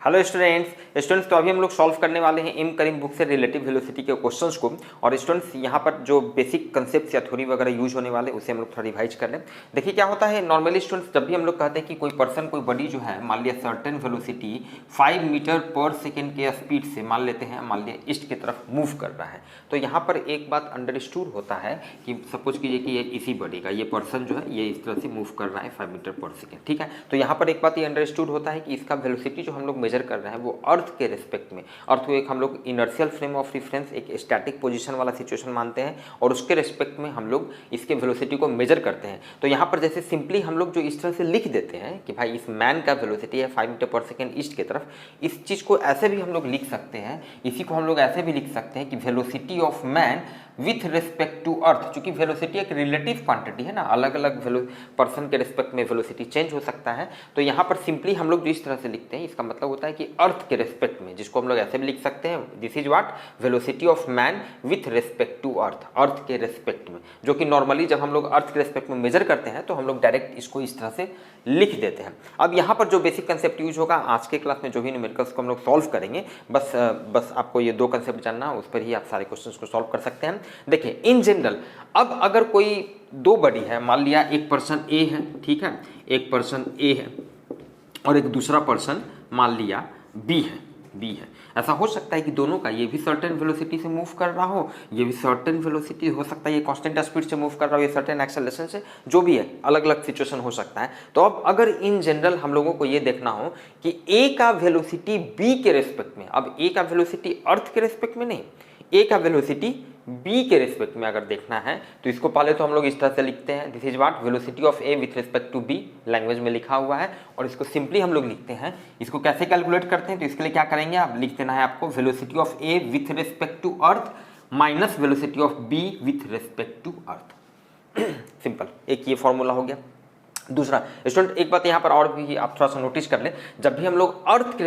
Hello students तो अभी हम लोग सॉल्व करने वाले हैं एम करीम बुक से रिलेटिव वेलोसिटी के क्वेश्चंस को। और स्टूडेंट्स यहाँ पर जो बेसिक कंसेप्ट या थ्योरी वगैरह यूज होने वाले उसे हम लोग थोड़ा रिवाइज कर लें। देखिए क्या होता है, नॉर्मली स्टूडेंट्स जब भी हम लोग कहते हैं कि कोई पर्सन कोई बॉडी जो है मान लिया certain velocity 5 metre per second के स्पीड से मान लेते हैं, मान लिया ईस्ट की तरफ मूव कर रहा है, तो यहाँ पर एक बात अंडरस्टूड होता है कि सपोज कीजिए कि ये इसी बॉडी का ये पर्सन जो है ये इस तरह से मूव कर रहा है 5 मीटर पर सेकेंड, ठीक है। तो यहाँ पर एक बात ये अंडरस्टूड होता है कि इसका वेलोसिटी जो हम लोग मेजर कर रहे हैं वो अर्थ के रिस्पेक्ट में, अर्थ को एक हम लोग इनर्शियल फ्रेम ऑफ रेफरेंस एक स्टैटिक पोजीशन वाला सिचुएशन मानते हैं और उसके रिस्पेक्ट में हम लोग इसके वेलोसिटी को मेजर करते हैं। तो यहाँ पर जैसे सिंपली हम लोग जो इस तरह से लिख देते हैं कि भाई इस मैन का वेलोसिटी है 5 मीटर पर सेकेंड ईस्ट की तरफ, इस चीज़ को ऐसे भी हम लोग लिख सकते हैं, इसी को हम लोग ऐसे भी लिख सकते हैं कि velocity of man with respect to earth. चूंकि वेलोसिटी एक रिलेटिव क्वांटिटी है ना, अलग अलग पर्सन के रिस्पेक्ट में वेलोसिटी चेंज हो सकता है। तो यहाँ पर सिंपली हम लोग जो इस तरह से लिखते हैं इसका मतलब होता है कि अर्थ के रिस्पेक्ट में, जिसको हम लोग ऐसे भी लिख सकते हैं, this is what velocity of man with respect to earth, earth के रिस्पेक्ट में, जो कि नॉर्मली जब हम लोग अर्थ के रिस्पेक्ट में मेजर करते हैं तो हम लोग डायरेक्ट इसको इस तरह से लिख देते हैं। अब यहाँ पर जो बेसिक कंसेप्ट यूज होगा आज के क्लास में जो भी न्यूमेरिकल्स को हम लोग सॉल्व करेंगे, बस आपको ये दो कंसेप्ट जानना, उस पर ही आप सारे क्वेश्चंस को सॉल्व कर सकते हैं। देखिए इन जनरल अब अगर कोई दो बॉडी है, मान लिया एक पर्सन ए है, ठीक है, एक पर्सन ए है और एक दूसरा पर्सन मान लिया बी है, ऐसा हो सकता है कि दोनों का ये भी सर्टेन वेलोसिटी से मूव कर रहा हो, ये भी सर्टेन वेलोसिटी हो सकता है, ये कांस्टेंट स्पीड से मूव कर रहा हो, ये सर्टेन एक्सेलरेशन से, जो भी है अलग अलग सिचुएशन हो सकता है। तो अब अगर इन जनरल हम लोगों को ये देखना हो कि ए का वेलोसिटी बी के रेस्पेक्ट में, अब ए का वेलोसिटी अर्थ के रेस्पेक्ट में नहीं, ए का वेलोसिटी बी के रिस्पेक्ट में अगर देखना है तो इसको पहले तो हम लोग इस तरह से लिखते हैं, this is what velocity of A with respect to B, language में लिखा हुआ है, और इसको सिंपली हम लोग लिखते हैं। इसको कैसे कैलकुलेट करते हैं, तो इसके लिए क्या करेंगे, आप लिख देना है आपको velocity of A with respect to earth minus velocity of B with respect to earth. Simple, एक ये फॉर्मूला हो गया। दूसरा स्टूडेंट एक बात यहाँ पर और भी आप थोड़ा सा नोटिस कर लें, जब भी हम लोग अर्थ के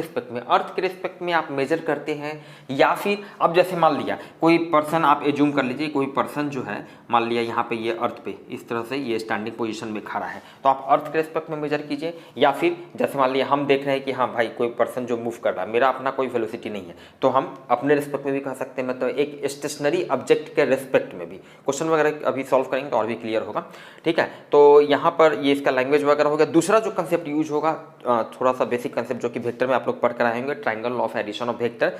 रिस्पेक्ट में आप मेजर करते हैं, या फिर अब जैसे मान लिया कोई पर्सन, आप एज्यूम कर लीजिए कोई पर्सन जो है मान लिया यहाँ पे ये अर्थ पे इस तरह से ये स्टैंडिंग पोजीशन में खड़ा है, तो आप अर्थ के रिस्पेक्ट में मेजर कीजिए। या फिर जैसे मान लिया हम देख रहे हैं कि हाँ भाई कोई पर्सन जो मूव कर रहा है, मेरा अपना कोई वेलोसिटी नहीं है, तो हम अपने रिस्पेक्ट में भी कह सकते हैं, मतलब एक स्टेशनरी ऑब्जेक्ट के रिस्पेक्ट में भी। क्वेश्चन वगैरह अभी सॉल्व करेंगे तो और भी क्लियर होगा, ठीक है। तो यहाँ पर ये का लैंग्वेज वगैरह हो गया। दूसरा जो कंसेप्ट यूज होगा थोड़ा सा बेसिक कंसेप्ट जो कि वेक्टर में आप लोग पढ़ कर आएंगे, triangle law of addition of vector.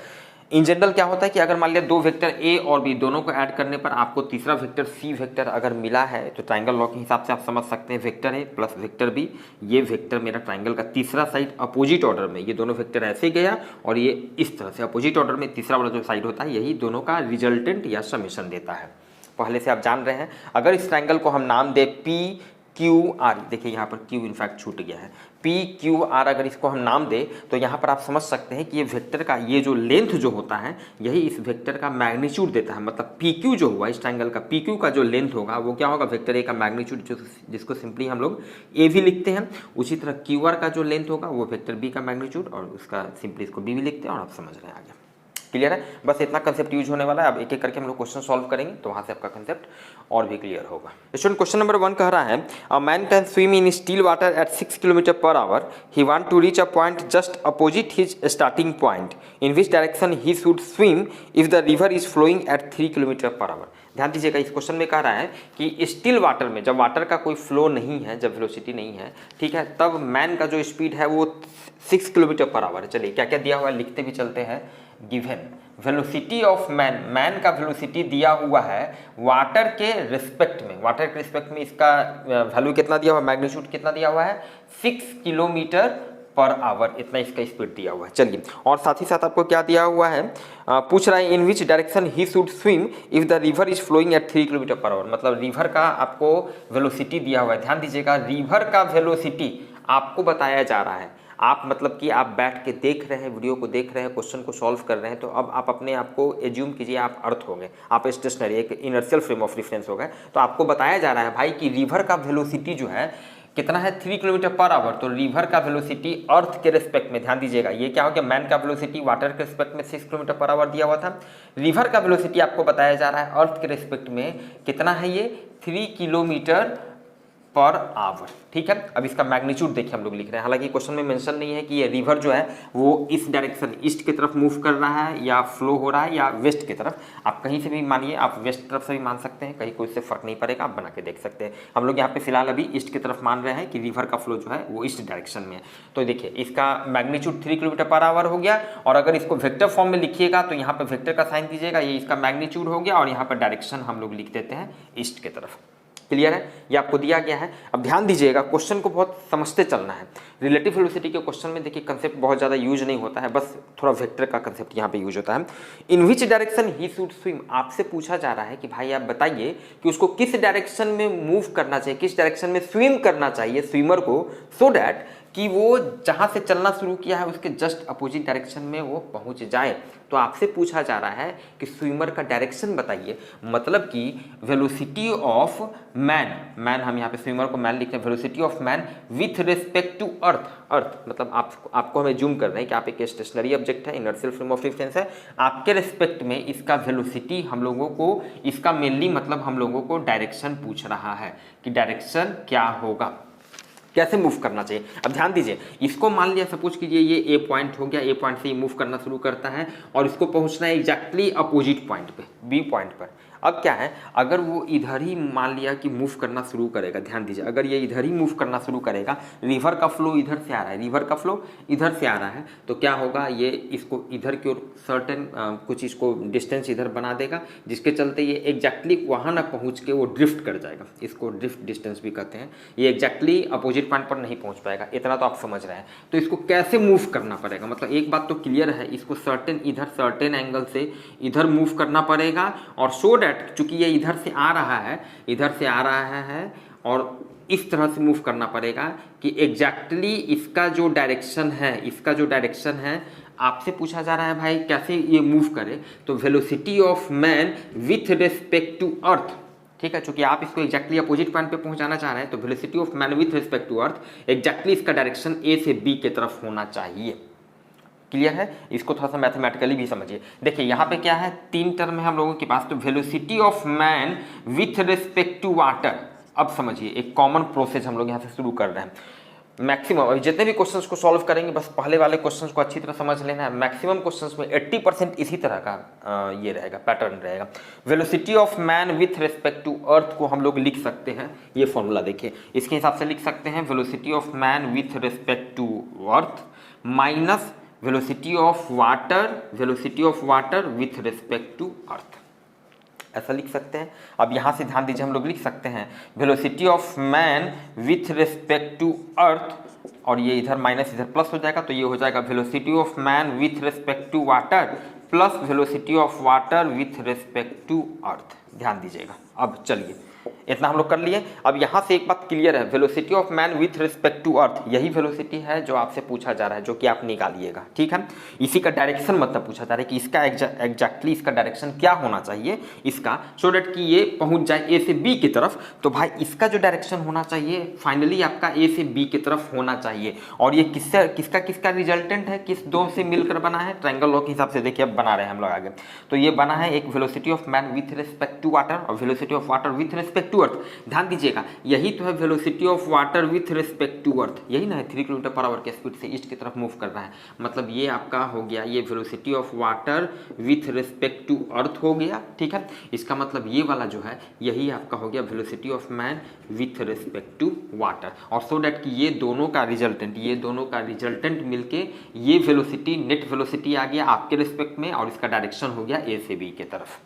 In general क्या होता है कि अगर मान लिया दो वेक्टर ए और बी दोनों को ऐड करने पर आपको तीसरा वेक्टर सी वेक्टर अगर मिला है, तो ट्रायंगल लॉ के हिसाब से आप समझ सकते हैं vector A plus vector B, ये वेक्टर मेरा ट्रायंगल का तीसरा साइड अपोजिट ऑर्डर में, ये दोनों वेक्टर ऐसे गया और ये इस तरह से अपोजिट ऑर्डर में तीसरा वाला जो साइड होता है यही दोनों का रिजल्टेंट या समेशन देता है। पहले से आप जान रहे हैं। अगर इस ट्रायंगल को हम नाम दे पी क्यू आर, देखिए यहाँ पर क्यू इनफैक्ट छूट गया है, पी क्यू आर अगर इसको हम नाम दे तो यहाँ पर आप समझ सकते हैं कि ये वेक्टर का ये जो लेंथ जो होता है यही इस वेक्टर का मैग्नीट्यूड देता है। मतलब पी क्यू जो हुआ इस ट्रायंगल का, पी क्यू का जो लेंथ होगा वो क्या होगा, वेक्टर ए का मैग्नीट्यूड, जिसको सिंपली हम लोग ए भी लिखते हैं। उसी तरह क्यू आर का जो लेंथ होगा वो वेक्टर बी का मैग्नीट्यूड, और उसका सिंपली इसको बी भी लिखते हैं, और आप समझ रहे हैं आगे। क्लियर है, बस इतना कंसेप्ट यूज होने वाला है। अब एक एक करके हम लोग क्वेश्चन सॉल्व करेंगे तो वहां से आपका कंसेप्ट और भी क्लियर होगा। स्टूडेंट क्वेश्चन नंबर 1 कह रहा है, a man can swim in still water at 6 kilometre per hour, he want to reach a point just opposite his starting point, in which direction he should swim if the river is flowing at 3 kilometre per hour. ध्यान दीजिएगा, इस question में कह रहा है कि still water में जब वाटर का कोई फ्लो नहीं है, जब वेलोसिटी नहीं है, ठीक है, तब मैन का जो स्पीड है वो 6 किलोमीटर पर आवर है। चलिए क्या क्या दिया हुआ है लिखते भी चलते हैं। Given velocity of man, man का वेलोसिटी दिया हुआ है वाटर के रिस्पेक्ट में, वाटर के रिस्पेक्ट में इसका वैल्यू कितना दिया हुआ है, मैग्नीट्यूड कितना दिया हुआ है, 6 किलोमीटर पर आवर, इतना इसका स्पीड दिया हुआ है। चलिए, और साथ ही साथ आपको क्या दिया हुआ है, पूछ रहा है in which direction he should swim if the river is flowing at 3 kilometre per hour. मतलब रिवर का आपको वेलोसिटी दिया हुआ है। ध्यान दीजिएगा, रिवर का वेलोसिटी आपको बताया जा रहा है। आप मतलब कि आप बैठ के देख रहे हैं, वीडियो को देख रहे हैं, क्वेश्चन को सॉल्व कर रहे हैं, तो अब आप अपने आप को एज्यूम कीजिए आप अर्थ हो गए, आप स्टेशनरी एक इनर्शियल फ्रेम ऑफ रेफरेंस हो गए। तो आपको बताया जा रहा है भाई कि रिवर का वेलोसिटी जो है कितना है, 3 किलोमीटर पर आवर। तो रिवर का वेलोसिटी अर्थ के रिस्पेक्ट में, ध्यान दीजिएगा ये क्या हो गया, मैन का वेलोसिटी वाटर के रिस्पेक्ट में 6 किलोमीटर पर आवर दिया हुआ था, रिवर का वेलोसिटी आपको बताया जा रहा है अर्थ के रिस्पेक्ट में कितना है, ये 3 किलोमीटर पर आवर। ठीक है, अब इसका मैग्नीट्यूड देखिए हम लोग लिख रहे हैं, हालांकि क्वेश्चन में मेंशन नहीं है कि ये रिवर जो है वो इस डायरेक्शन ईस्ट की तरफ मूव कर रहा है या फ्लो हो रहा है या वेस्ट की तरफ। आप कहीं से भी मानिए, आप वेस्ट तरफ से भी मान सकते हैं, कहीं कोई इससे फर्क नहीं पड़ेगा, आप बना के देख सकते हैं। हम लोग यहाँ पे फिलहाल अभी ईस्ट की तरफ मान रहे हैं कि रिवर का फ्लो जो है वो ईस्ट डायरेक्शन में है। तो देखिए इसका मैग्नीट्यूड 3 किलोमीटर पर आवर हो गया, और अगर इसको वेक्टर फॉर्म में लिखिएगा तो यहाँ पे वेक्टर का साइन दीजिएगा, ये इसका मैग्नीट्यूड हो गया, और यहाँ पर डायरेक्शन हम लोग लिख देते हैं ईस्ट की तरफ। क्लियर है, ये आपको दिया गया है। अब ध्यान दीजिएगा, क्वेश्चन को बहुत समझते चलना है। रिलेटिव वेलोसिटी के क्वेश्चन में देखिए कंसेप्ट बहुत ज़्यादा यूज नहीं होता है, बस थोड़ा वेक्टर का कंसेप्ट यहाँ पे यूज होता है। In which direction he should swim, आपसे पूछा जा रहा है कि भाई आप बताइए कि उसको किस डायरेक्शन में मूव करना चाहिए, किस डायरेक्शन में स्विम करना चाहिए स्विमर को, सो डैट कि वो जहाँ से चलना शुरू किया है उसके जस्ट अपोजिट डायरेक्शन में वो पहुँच जाए। तो आपसे पूछा जा रहा है कि स्विमर का डायरेक्शन बताइए, मतलब कि वेलोसिटी ऑफ मैन, मैन हम यहाँ पे स्विमर को मैन लिख रहे हैं, velocity of man with respect to earth. Earth मतलब आपको हमें जूम कर रहे हैं कि आप एक स्टेशनरी ऑब्जेक्ट है, इनर्शियल फ्रेम ऑफ रेफरेंस है, आपके रिस्पेक्ट में इसका वेलोसिटी हम लोगों को, इसका मेनली मतलब हम लोगों को डायरेक्शन पूछ रहा है कि डायरेक्शन क्या होगा, कैसे मूव करना चाहिए। अब ध्यान दीजिए, इसको मान लिया सपोज कीजिए ये ए पॉइंट हो गया, ए पॉइंट से ये मूव करना शुरू करता है और इसको पहुंचना है एग्जैक्टली अपोजिट पॉइंट पे, बी पॉइंट पर। अब क्या है, अगर वो इधर ही मान लिया कि मूव करना शुरू करेगा, ध्यान दीजिए, अगर ये इधर ही मूव करना शुरू करेगा, रिवर का फ्लो इधर से आ रहा है, रिवर का फ्लो इधर से आ रहा है, तो क्या होगा, ये इसको इधर की ओर सर्टेन कुछ इसको डिस्टेंस इधर बना देगा, जिसके चलते ये एग्जैक्टली वहाँ ना पहुँच के वो ड्रिफ्ट कर जाएगा। इसको ड्रिफ्ट डिस्टेंस भी कहते हैं। ये एग्जैक्टली अपोजिट पॉइंट पर नहीं पहुँच पाएगा, इतना तो आप समझ रहे हैं। तो इसको कैसे मूव करना पड़ेगा, मतलब एक बात तो क्लियर है, इसको सर्टेन इधर सर्टेन एंगल से इधर मूव करना पड़ेगा, और सो डैट चूंकि ये इधर से आ रहा है, इधर से आ रहा है और इस तरह से मूव करना पड़ेगा कि एग्जैक्टली इसका जो डायरेक्शन है, इसका जो डायरेक्शन है, आपसे पूछा जा रहा है भाई कैसे ये मूव करे, तो velocity of man with respect to earth. ठीक है, चूंकि आप इसको एग्जैक्टली अपोजिट पॉइंट पे पहुंचाना चाह रहे हैं, तो velocity of man with respect to earth exactly इसका डायरेक्शन ए से बी की तरफ होना चाहिए। क्लियर है, इसको थोड़ा सा मैथमेटिकली भी समझिए। देखिए यहाँ पे क्या है, 3 टर्म है हम लोगों के पास, तो velocity of man with respect to water. अब समझिए, एक कॉमन प्रोसेस हम लोग यहाँ से शुरू कर रहे हैं। मैक्सिमम जितने भी क्वेश्चंस को सॉल्व करेंगे, बस पहले वाले क्वेश्चंस को अच्छी तरह समझ लेना है। मैक्सिमम क्वेश्चंस में 80% इसी तरह का ये रहेगा, पैटर्न रहेगा। Velocity of man with respect to earth को हम लोग लिख सकते हैं, ये फॉर्मूला देखिए, इसके हिसाब से लिख सकते हैं, velocity of man with respect to earth minus velocity of water with respect to earth, ऐसा लिख सकते हैं। अब यहाँ से ध्यान दीजिए, हम लोग लिख सकते हैं velocity of man with respect to earth, और ये इधर माइनस इधर प्लस हो जाएगा, तो ये हो जाएगा velocity of man with respect to water plus velocity of water with respect to earth. ध्यान दीजिएगा। अब चलिए, इतना हम लोग कर लिए। अब यहाँ से एक बात क्लियर है, velocity of man with respect to earth, यही वेलोसिटी है जो आपसे पूछा जा रहा है, जो कि आप निकालिएगा। ठीक है, इसी का डायरेक्शन मतलब पूछा जा रहा है कि इसका एग्जैक्टली इसका डायरेक्शन क्या होना चाहिए इसका, सो डैट कि ये पहुंच जाए ए से बी की तरफ। तो भाई इसका जो डायरेक्शन होना चाहिए फाइनली आपका ए से बी की तरफ होना चाहिए। और ये किसका रिजल्टेंट है, किस दो से मिलकर बना है, ट्रायंगल लॉ के हिसाब से देखिए अब बना रहे हैं हम लोग आगे। तो ये बना है एक velocity of man with respect to water और velocity of water with respect to earth. ध्यान दीजिएगा, यही तो है velocity of water with respect to earth, यही ना है, 3 किलोमीटर पर आवर के स्पीड से ईस्ट की तरफ मूव कर रहा है। मतलब ये आपका हो गया, ये velocity of water with respect to earth हो गया। ठीक है, इसका मतलब ये वाला जो है यही आपका हो गया velocity of man with respect to water. और सो डैट कि ये दोनों का रिजल्टेंट मिलके ये वेलोसिटी, नेट वेलोसिटी आ गया आपके रिस्पेक्ट में, और इसका डायरेक्शन हो गया ए से बी की तरफ।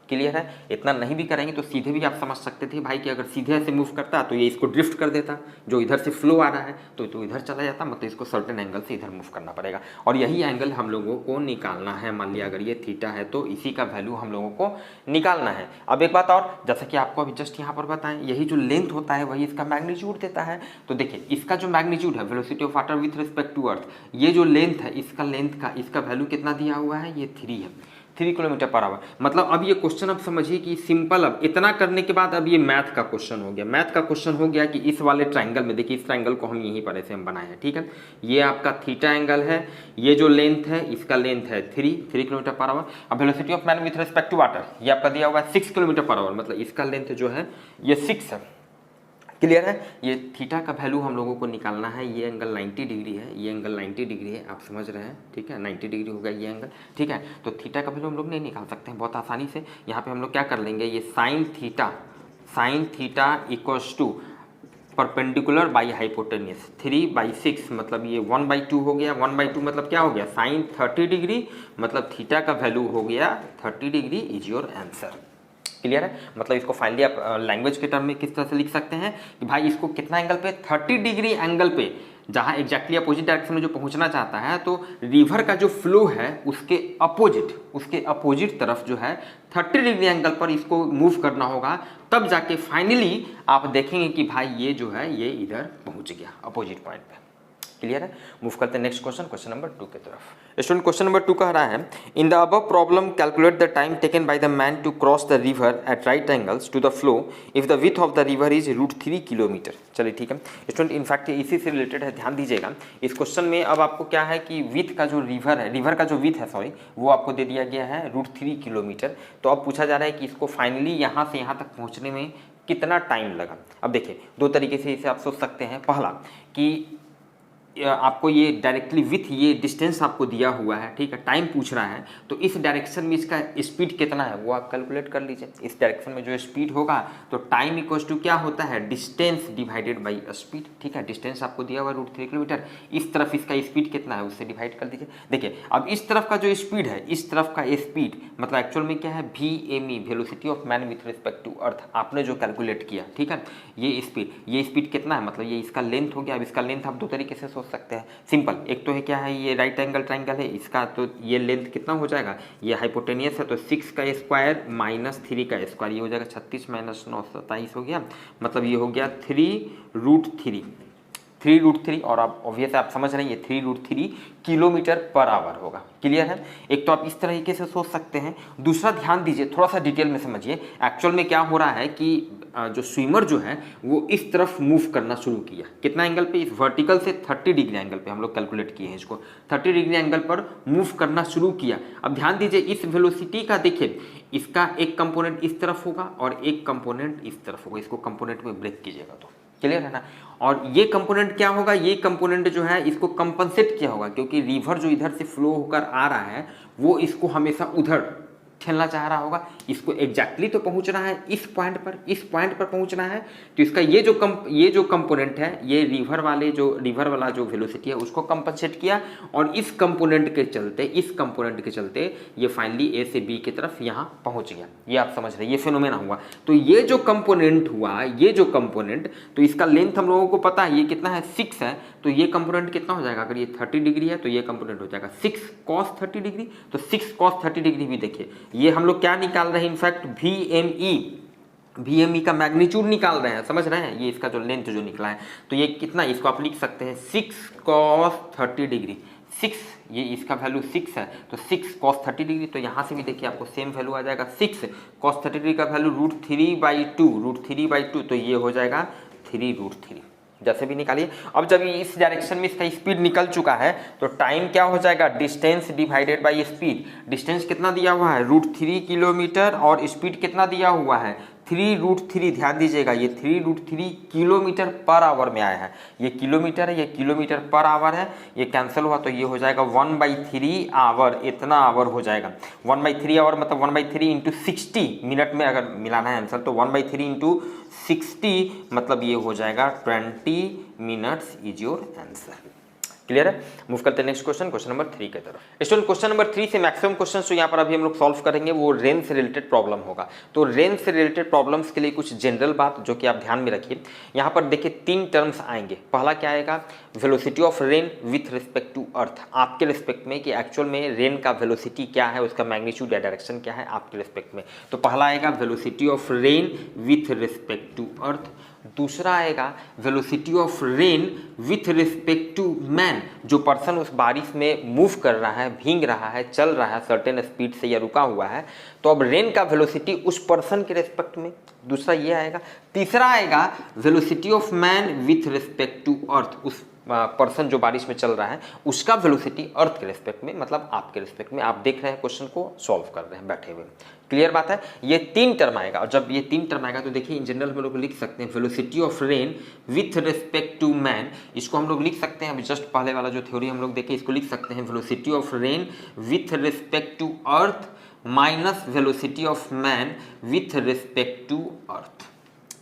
क्लियर है, इतना नहीं भी करेंगे तो सीधे भी आप समझ सकते थे भाई कि अगर सीधे ऐसे मूव करता तो ये इसको ड्रिफ्ट कर देता, जो इधर से फ्लो आ रहा है तो इधर चला जाता, मतलब इसको सर्टेन एंगल से इधर मूव करना पड़ेगा। और यही एंगल हम लोगों को निकालना है। मान लिया अगर ये थीटा है तो इसी का वैल्यू हम लोगों को निकालना है। अब एक बात और, जैसा कि आपको अभी जस्ट यहाँ पर बताएं, यही जो लेंथ होता है वही इसका मैग्नीट्यूड देता है। तो देखिए इसका जो मैग्नीट्यूड है velocity of water with respect to earth, ये जो लेंथ है इसका वैल्यू कितना दिया हुआ है, ये 3 है, 3 किलोमीटर पर आवर। मतलब अब ये क्वेश्चन अब समझिए कि सिंपल, अब इतना करने के बाद अब ये मैथ का क्वेश्चन हो गया। मैथ का क्वेश्चन हो गया कि इस वाले ट्रायंगल में, देखिए इस ट्रायंगल को हम यहीं पर ऐसे हम बनाए हैं। ठीक है, ये आपका थीटा एंगल है, ये जो लेंथ है इसका लेंथ है 3 किलोमीटर पर आवर। अब velocity of man with respect to water ये आपका दिया हुआ है 6 किलोमीटर पर आवर, मतलब इसका लेंथ जो है ये 6 है। क्लियर है। ये थीटा का वैल्यू हम लोगों को निकालना है, ये एंगल 90 डिग्री है, ये एंगल 90 डिग्री है, आप समझ रहे हैं, ठीक है, 90 डिग्री होगा ये एंगल, ठीक है। तो थीटा का वैल्यू हम लोग नहीं निकाल सकते हैं बहुत आसानी से। यहाँ पे हम लोग क्या कर लेंगे, ये sine theta equals to perpendicular by hypotenuse 3/6, मतलब ये 1/2 हो गया। 1/2 मतलब क्या हो गया, साइन 30 डिग्री, मतलब थीटा का वैल्यू हो गया 30 degree is your answer. Clear है। मतलब इसको फाइनली आप लैंग्वेज के टर्म में किस तरह से लिख सकते हैं कि भाई इसको कितना एंगल पे, 30 डिग्री एंगल पे, जहाँ एग्जैक्टली अपोजिट डायरेक्शन में जो पहुंचना चाहता है, तो रिवर का जो फ्लो है उसके अपोजिट तरफ जो है 30 डिग्री एंगल पर इसको मूव करना होगा, तब जाके फाइनली आप देखेंगे कि भाई ये जो है ये इधर पहुंच गया अपोजिट पॉइंट पे। क्लियर है। मूव करते हैं नेक्स्ट क्वेश्चन नंबर 2 की तरफ। स्टूडेंट क्वेश्चन नंबर 2 कह रहा है, in the above problem calculate the time taken by the man to cross the river at right angles to the flow if the width of the river is √3 kilometre. चलिए ठीक है student, in fact इसी से related है, ध्यान दीजिएगा। इस question में अब आपको क्या है कि विड्थ का जो रिवर का जो विड्थ है सॉरी, वो आपको दे दिया गया है √3 किलोमीटर। तो अब पूछा जा रहा है कि इसको फाइनली यहाँ से यहाँ तक पहुँचने में कितना टाइम लगा। अब देखिए दो तरीके से इसे आप सोच सकते हैं। पहला कि आपको ये डायरेक्टली विथ ये डिस्टेंस आपको दिया हुआ है, ठीक है, टाइम पूछ रहा है, तो इस डायरेक्शन में इसका स्पीड कितना है वो आप कैलकुलेट कर लीजिए। इस डायरेक्शन में जो स्पीड होगा तो टाइम इक्वल्स टू क्या होता है, डिस्टेंस डिवाइडेड बाई स्पीड, ठीक है। डिस्टेंस आपको दिया हुआ है √3 किलोमीटर, इस तरफ इसका स्पीड कितना है उससे डिवाइड कर दीजिए। देखिए अब इस तरफ का जो स्पीड है, इस तरफ का स्पीड मतलब एक्चुअल में क्या है, VME velocity of man with respect to earth, आपने जो कैलकुलेट किया, ठीक है। ये स्पीड कितना है, मतलब ये इसका लेंथ हो गया। अब इसका लेंथ आप दो तरीके से सकते हैं सिंपल। एक तो है क्या है, ये राइट एंगल ट्राइंगल है, इसका तो ये लेंथ कितना हो जाएगा, ये हाइपोटेनियस है तो 6 का स्क्वायर माइनस 3 का स्क्वायर, ये हो जाएगा 36 माइनस 9 27 हो गया, मतलब ये हो गया 3√3 और आप ऑब्वियस आप समझ रहे हैं ये 3√3 किलोमीटर पर आवर होगा। क्लियर है। एक तो आप इस तरीके से सोच सकते हैं। दूसरा ध्यान दीजिए, थोड़ा सा डिटेल में समझिए। एक्चुअल में क्या हो रहा है कि जो स्विमर जो है वो इस तरफ मूव करना शुरू किया, कितना एंगल पे, इस वर्टिकल से 30 डिग्री एंगल पे हम लोग कैलकुलेट किए हैं इसको, 30 डिग्री एंगल पर मूव करना शुरू किया। अब ध्यान दीजिए इस वेलोसिटी का, देखिए इसका एक कंपोनेंट इस तरफ होगा और एक कंपोनेंट इस तरफ होगा, इसको कंपोनेंट में ब्रेक कीजिएगा तो क्लियर है ना। और ये कंपोनेंट क्या होगा, ये कंपोनेंट जो है इसको कंपनसेट किया होगा, क्योंकि रिवर जो इधर से फ्लो होकर आ रहा है वो इसको हमेशा उधर ठेलना चाह रहा होगा, इसको एग्जैक्टली तो पहुंचना है इस पॉइंट पर पहुंचना है। तो इसका ये जो कंपोनेंट है, ये रिवर वाला जो वेलोसिटी है उसको कंपनसेट किया, और इस कंपोनेंट के चलते ये फाइनली ए से बी की तरफ यहाँ पहुंच गया। ये आप समझ रहे हैं, ये फिनोमेना हुआ। तो ये जो कंपोनेंट हुआ, तो इसका लेंथ हम लोगों को पता है ये कितना है, 6 है। तो ये कंपोनेंट कितना हो जाएगा, अगर ये 30 डिग्री है तो ये कंपोनेंट हो जाएगा 6 cos 30 डिग्री। तो 6 cos 30 डिग्री भी देखिए, ये हम लोग क्या निकाल रहे हैं, इनफैक्ट VME का मैग्नीट्यूड निकाल रहे हैं, समझ रहे हैं। ये इसका जो लेंथ जो निकला है, तो ये कितना, इसको आप लिख सकते हैं 6 cos 30 डिग्री। 6 ये इसका वैल्यू 6 है, तो 6 cos 30 डिग्री। तो यहाँ से भी देखिए आपको सेम वैल्यू आ जाएगा, 6 cos 30 डिग्री का वैल्यू √3/2, तो ये हो जाएगा 3√3, जैसे भी निकालिए। अब जब इस डायरेक्शन में इसका स्पीड निकल चुका है तो टाइम क्या हो जाएगा, distance divided by speed. Distance कितना दिया हुआ है, √3 किलोमीटर, और स्पीड कितना दिया हुआ है, 3√3। ध्यान दीजिएगा ये 3√3 किलोमीटर पर आवर में आया है, ये किलोमीटर है, ये किलोमीटर पर आवर है, ये कैंसिल हुआ तो ये हो जाएगा 1/3 आवर, इतना आवर हो जाएगा। 1/3 आवर मतलब 1/3 इंटू 60 मिनट में अगर मिलाना है आंसर, तो 1/3 इंटू 60 मतलब ये हो जाएगा 20 minutes is your answer. Clear है। मूव करते हैं नेक्स्ट क्वेश्चन नंबर 3 की तरफ। स्टूडेंट क्वेश्चन नंबर 3 से मैक्सिमम क्वेश्चन जो यहाँ पर अभी हम लोग सॉल्व करेंगे वो रेन से रिलेटेड प्रॉब्लम होगा। तो रेन से रिलेटेड प्रॉब्लम्स के लिए कुछ जनरल बात जो कि आप ध्यान में रखिए। यहाँ पर देखिए 3 टर्म्स आएंगे। पहला क्या आएगा, velocity of rain with respect to earth, आपके रिस्पेक्ट में कि एक्चुअल में रेन का वेलोसिटी क्या है, उसका मैग्नीट्यूड या डायरेक्शन क्या है आपके रिस्पेक्ट में। तो पहला आएगा velocity of rain with respect to earth. दूसरा आएगा velocity of rain with respect to man, जो पर्सन उस बारिश में मूव कर रहा है, भींग रहा है, चल रहा है सर्टेन स्पीड से या रुका हुआ है, तो अब रेन का वेलोसिटी उस पर्सन के रिस्पेक्ट में। दूसरा ये आएगा। तीसरा आएगा velocity of man with respect to earth, उस पर्सन जो बारिश में चल रहा है उसका वेलोसिटी अर्थ के रिस्पेक्ट में, मतलब आपके रिस्पेक्ट में, आप देख रहे हैं क्वेश्चन को सॉल्व कर रहे हैं बैठे हुए। क्लियर बात है। ये 3 टर्म आएगा, और जब ये 3 टर्म आएगा तो देखिए इन जनरल हम लोग लिख सकते हैं velocity of rain with respect to man, इसको हम लोग लिख सकते हैं, अभी जस्ट पहले वाला जो थ्योरी हम लोग देखे इसको लिख सकते हैं velocity of rain with respect to earth minus velocity of man with respect to earth.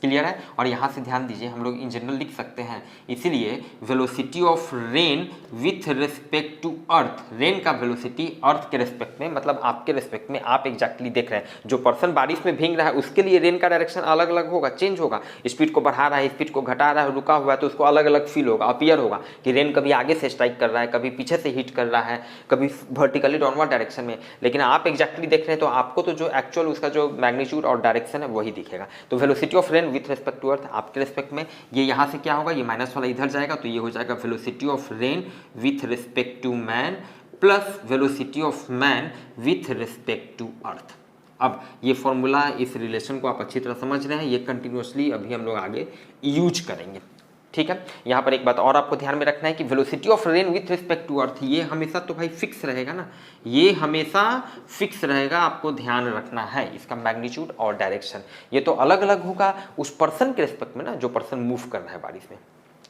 Clear है। और यहाँ से ध्यान दीजिए हम लोग इन जनरल लिख सकते हैं, इसीलिए velocity of rain with respect to earth, rain का वेलोसिटी अर्थ के रिस्पेक्ट में, मतलब आपके रिस्पेक्ट में, आप एग्जैक्टली देख रहे हैं जो पर्सन बारिश में भीग रहा है उसके लिए रेन का डायरेक्शन अलग अलग होगा, चेंज होगा, स्पीड को बढ़ा रहा है, स्पीड को घटा रहा है, रुका हुआ है तो उसको अलग अलग फील होगा, अपीयर होगा कि रेन कभी आगे से स्ट्राइक कर रहा है, कभी पीछे से हिट कर रहा है, कभी वर्टिकली डाउनवर्ड डायरेक्शन में, लेकिन आप एग्जैक्टली देख रहे हैं तो आपको तो जो एक्चुअल उसका जो मैग्नीट्यूड और डायरेक्शन है वही दिखेगा। तो velocity of rain with respect to earth आपके रिस्पेक्ट में, ये यहाँ से क्या होगा, ये माइनस वाला इधर जाएगा तो ये हो जाएगा velocity of rain with respect to man plus velocity of man with respect to earth. अब ये फॉर्मूला, इस रिलेशन को आप अच्छी तरह समझ रहे हैं, ये कंटिन्यूसली अभी हम लोग आगे यूज करेंगे। ठीक है। यहाँ पर एक बात और आपको ध्यान में रखना है कि velocity of rain with respect to earth ये हमेशा तो भाई फिक्स रहेगा ना, ये हमेशा फिक्स रहेगा, आपको ध्यान रखना है इसका मैग्नीट्यूड और डायरेक्शन, ये तो अलग अलग होगा उस पर्सन के रिस्पेक्ट में ना जो पर्सन मूव कर रहा है बारिश में।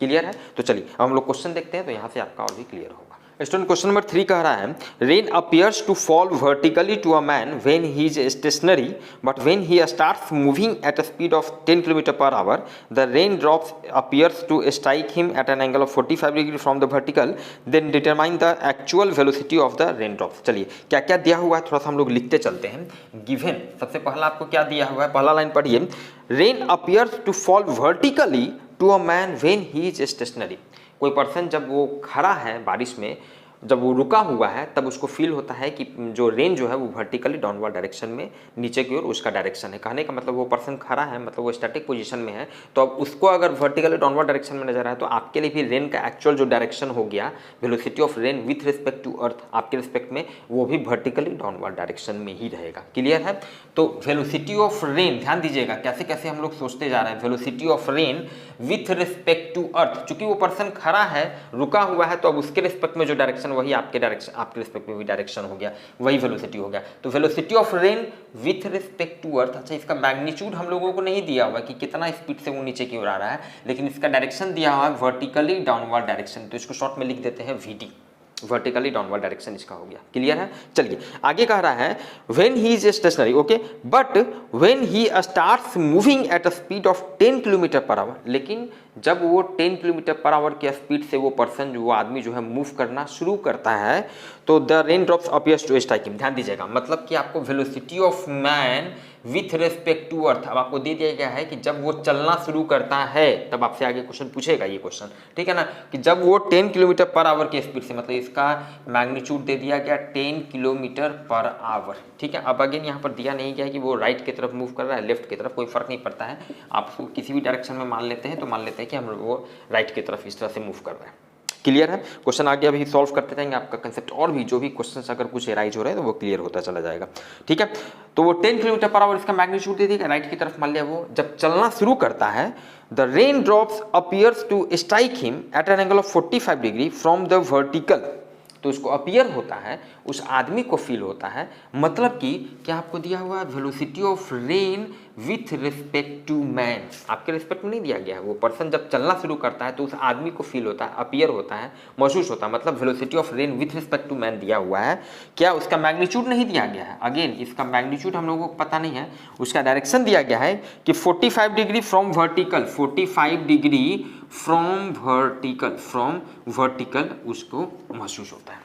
क्लियर है। तो चलिए अब हम लोग क्वेश्चन देखते हैं तो यहाँ से आपका और भी क्लियर होगा। स्टूडेंट क्वेश्चन नंबर 3 कह रहा है rain appears to fall vertically to a man when he is stationary but when he starts moving at a speed of 10 kilometre per hour the rain drops appears to strike him at an angle of 45 degree from the vertical then determine the actual velocity of the rain drops. चलिए क्या क्या दिया हुआ है थोड़ा सा हम लोग लिखते चलते हैं। गिवन सबसे पहला आपको क्या दिया हुआ है, पहला लाइन पढ़िए, rain appears to fall vertically to a man when he is stationary. कोई पर्सन जब वो खड़ा है बारिश में, जब वो रुका हुआ है तब उसको फील होता है कि जो रेन जो है वो वर्टिकली डाउनवर्ड डायरेक्शन में नीचे की ओर उसका डायरेक्शन है। कहने का मतलब वो पर्सन खड़ा है, मतलब वो स्टैटिक पोजीशन में है, तो अब उसको अगर वर्टिकली डाउनवर्ड डायरेक्शन में नजर आए तो आपके लिए भी रेन का एक्चुअल जो डायरेक्शन हो गया velocity of rain with respect to earth आपके रिस्पेक्ट में वो भी वर्टिकली डाउनवर्ड डायरेक्शन में ही रहेगा। क्लियर है। तो वेलोसिटी ऑफ रेन ध्यान दीजिएगा कैसे कैसे हम लोग सोचते जा रहे हैं, velocity of rain with respect to earth, चूंकि वो पर्सन खड़ा है रुका हुआ है तो अब उसके रिस्पेक्ट में जो डायरेक्शन वही आपके डायरेक्शन, आपके रिस्पेक्ट में भी डायरेक्शन हो गया, वही वेलोसिटी हो गया। तो velocity of rain with respect to earth, अच्छा इसका मैग्नीट्यूड हम लोगों को नहीं दिया हुआ कि कितना स्पीड से वो नीचे की ओर आ रहा है, लेकिन इसका डायरेक्शन दिया हुआ है वर्टिकली डाउनवर्ड डायरेक्शन, तो इसको शॉर्ट में लिख देते हैं VD, वर्टिकली डाउनवर्ड डायरेक्शन इसका हो गया। क्लियर है। चलिए आगे कह रहा है when he is stationery, okay, but when he starts moving at a speed of 10 kilometre per our, लेकिन जब वो 10 किलोमीटर पर आवर के स्पीड से वो पर्सन, वो आदमी जो है मूव करना शुरू करता है तो the rain drops appears to strike him. ध्यान दीजिएगा मतलब कि आपको velocity of man with respect to earth अब आपको दे दिया गया है कि जब वो चलना शुरू करता है तब आपसे आगे क्वेश्चन पूछेगा ये क्वेश्चन, ठीक है ना, कि जब वो 10 किलोमीटर पर आवर के स्पीड से, मतलब इसका मैग्नीट्यूड दे दिया गया 10 किलोमीटर पर आवर, ठीक है। अब अगेन यहाँ पर दिया नहीं गया है कि वो राइट की तरफ मूव कर रहा है लेफ्ट की तरफ, कोई फर्क नहीं पड़ता है, आप किसी भी डायरेक्शन में मान लेते हैं तो मान लेते हैं कि हम वो राइट की तरफ इस तरह से मूव कर रहे हैं। क्लियर है। क्वेश्चन आगे अभी सॉल्व करते जाएंगे, आपका कंसेप्ट और भी जो भी क्वेश्चंस अगर कुछ एराइज हो रहे हैं तो वो क्लियर होता चला जाएगा। ठीक है। तो वो 10 किलोमीटर पर आवर इसका मैग्नीट्यूड दे देगा, राइट की तरफ मान लिया, वो जब चलना शुरू करता है the rain drops appears to strike him at an angle of 45 degree from the vertical, तो उसको अपीयर होता है, उस आदमी को फील होता है, मतलब कि क्या आपको दिया हुआ है velocity of rain with respect to man, आपके रिस्पेक्ट में नहीं दिया गया है, वो पर्सन जब चलना शुरू करता है तो उस आदमी को फील होता है, अपीयर होता है, महसूस होता है, मतलब velocity of rain with respect to man दिया हुआ है। क्या उसका मैग्नीट्यूड नहीं दिया गया है, अगेन इसका मैग्नीट्यूड हम लोगों को पता नहीं है, उसका डायरेक्शन दिया गया है कि 45 degree from vertical, 45 degree from vertical उसको महसूस होता है।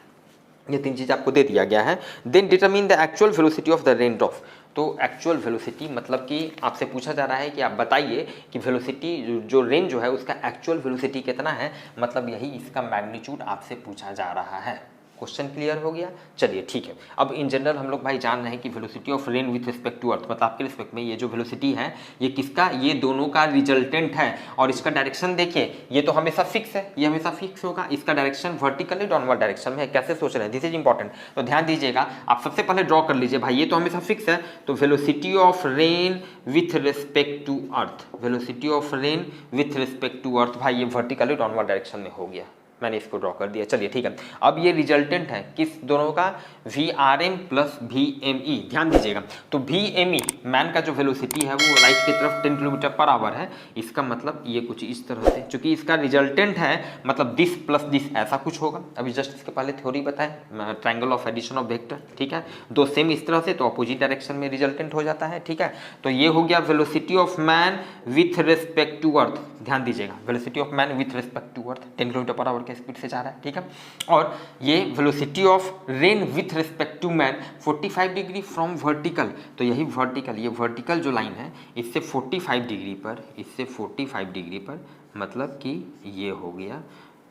ये 3 चीज़ आपको दे दिया गया है। Then determine the actual velocity of the rain drops, तो एक्चुअल वेलोसिटी मतलब कि आपसे पूछा जा रहा है कि आप बताइए कि वेलोसिटी जो रेन जो है उसका एक्चुअल वेलोसिटी कितना है, मतलब यही इसका मैग्नीट्यूड आपसे पूछा जा रहा है। क्वेश्चन क्लियर हो गया। चलिए ठीक है। अब इन जनरल हम लोग भाई जान रहे हैं कि velocity of rain with respect to earth, मतलब आपके रिस्पेक्ट में ये जो वेलोसिटी है ये किसका, ये दोनों का रिजल्टेंट है, और इसका डायरेक्शन देखिए ये तो हमेशा फिक्स है, ये हमेशा फिक्स होगा, इसका डायरेक्शन वर्टिकली डाउनवर्ड डायरेक्शन में है। कैसे सोच रहे हैं, दिस इज इंपॉर्टेंट, तो ध्यान दीजिएगा। आप सबसे पहले ड्रॉ कर लीजिए भाई, ये तो हमेशा फिक्स है, तो velocity of rain with respect to earth, velocity of rain with respect to earth, भाई ये वर्टिकली डाउनवर्ड डायरेक्शन में हो गया। मैंने इसको ड्रॉ कर दिया। चलिए ठीक है, अब ये रिजल्टेंट है किस दोनों का, VRM प्लस VME। ध्यान दीजिएगा, तो VME मैन का जो वेलोसिटी है वो राइट की तरफ 10 किलोमीटर पर आवर है। इसका मतलब ये कुछ इस तरह से, चूंकि इसका रिजल्टेंट है मतलब दिस प्लस दिस ऐसा कुछ होगा। अभी जस्ट इसके पहले थ्योरी बताएं, triangle of addition of vector, ठीक है, दो सेम इस तरह से तो अपोजिट डायरेक्शन में रिजल्टेंट हो जाता है, ठीक है। तो ये हो गया velocity of man with respect to earth. ध्यान दीजिएगा, velocity of man with respect to earth 10 kilometre per hour के स्पीड से जा रहा है, ठीक है। और ये velocity of rain with respect to man 45 degree from vertical, तो यही वर्टिकल, ये वर्टिकल जो लाइन है इससे 45 डिग्री पर, इससे 45 डिग्री पर, मतलब कि ये हो गया,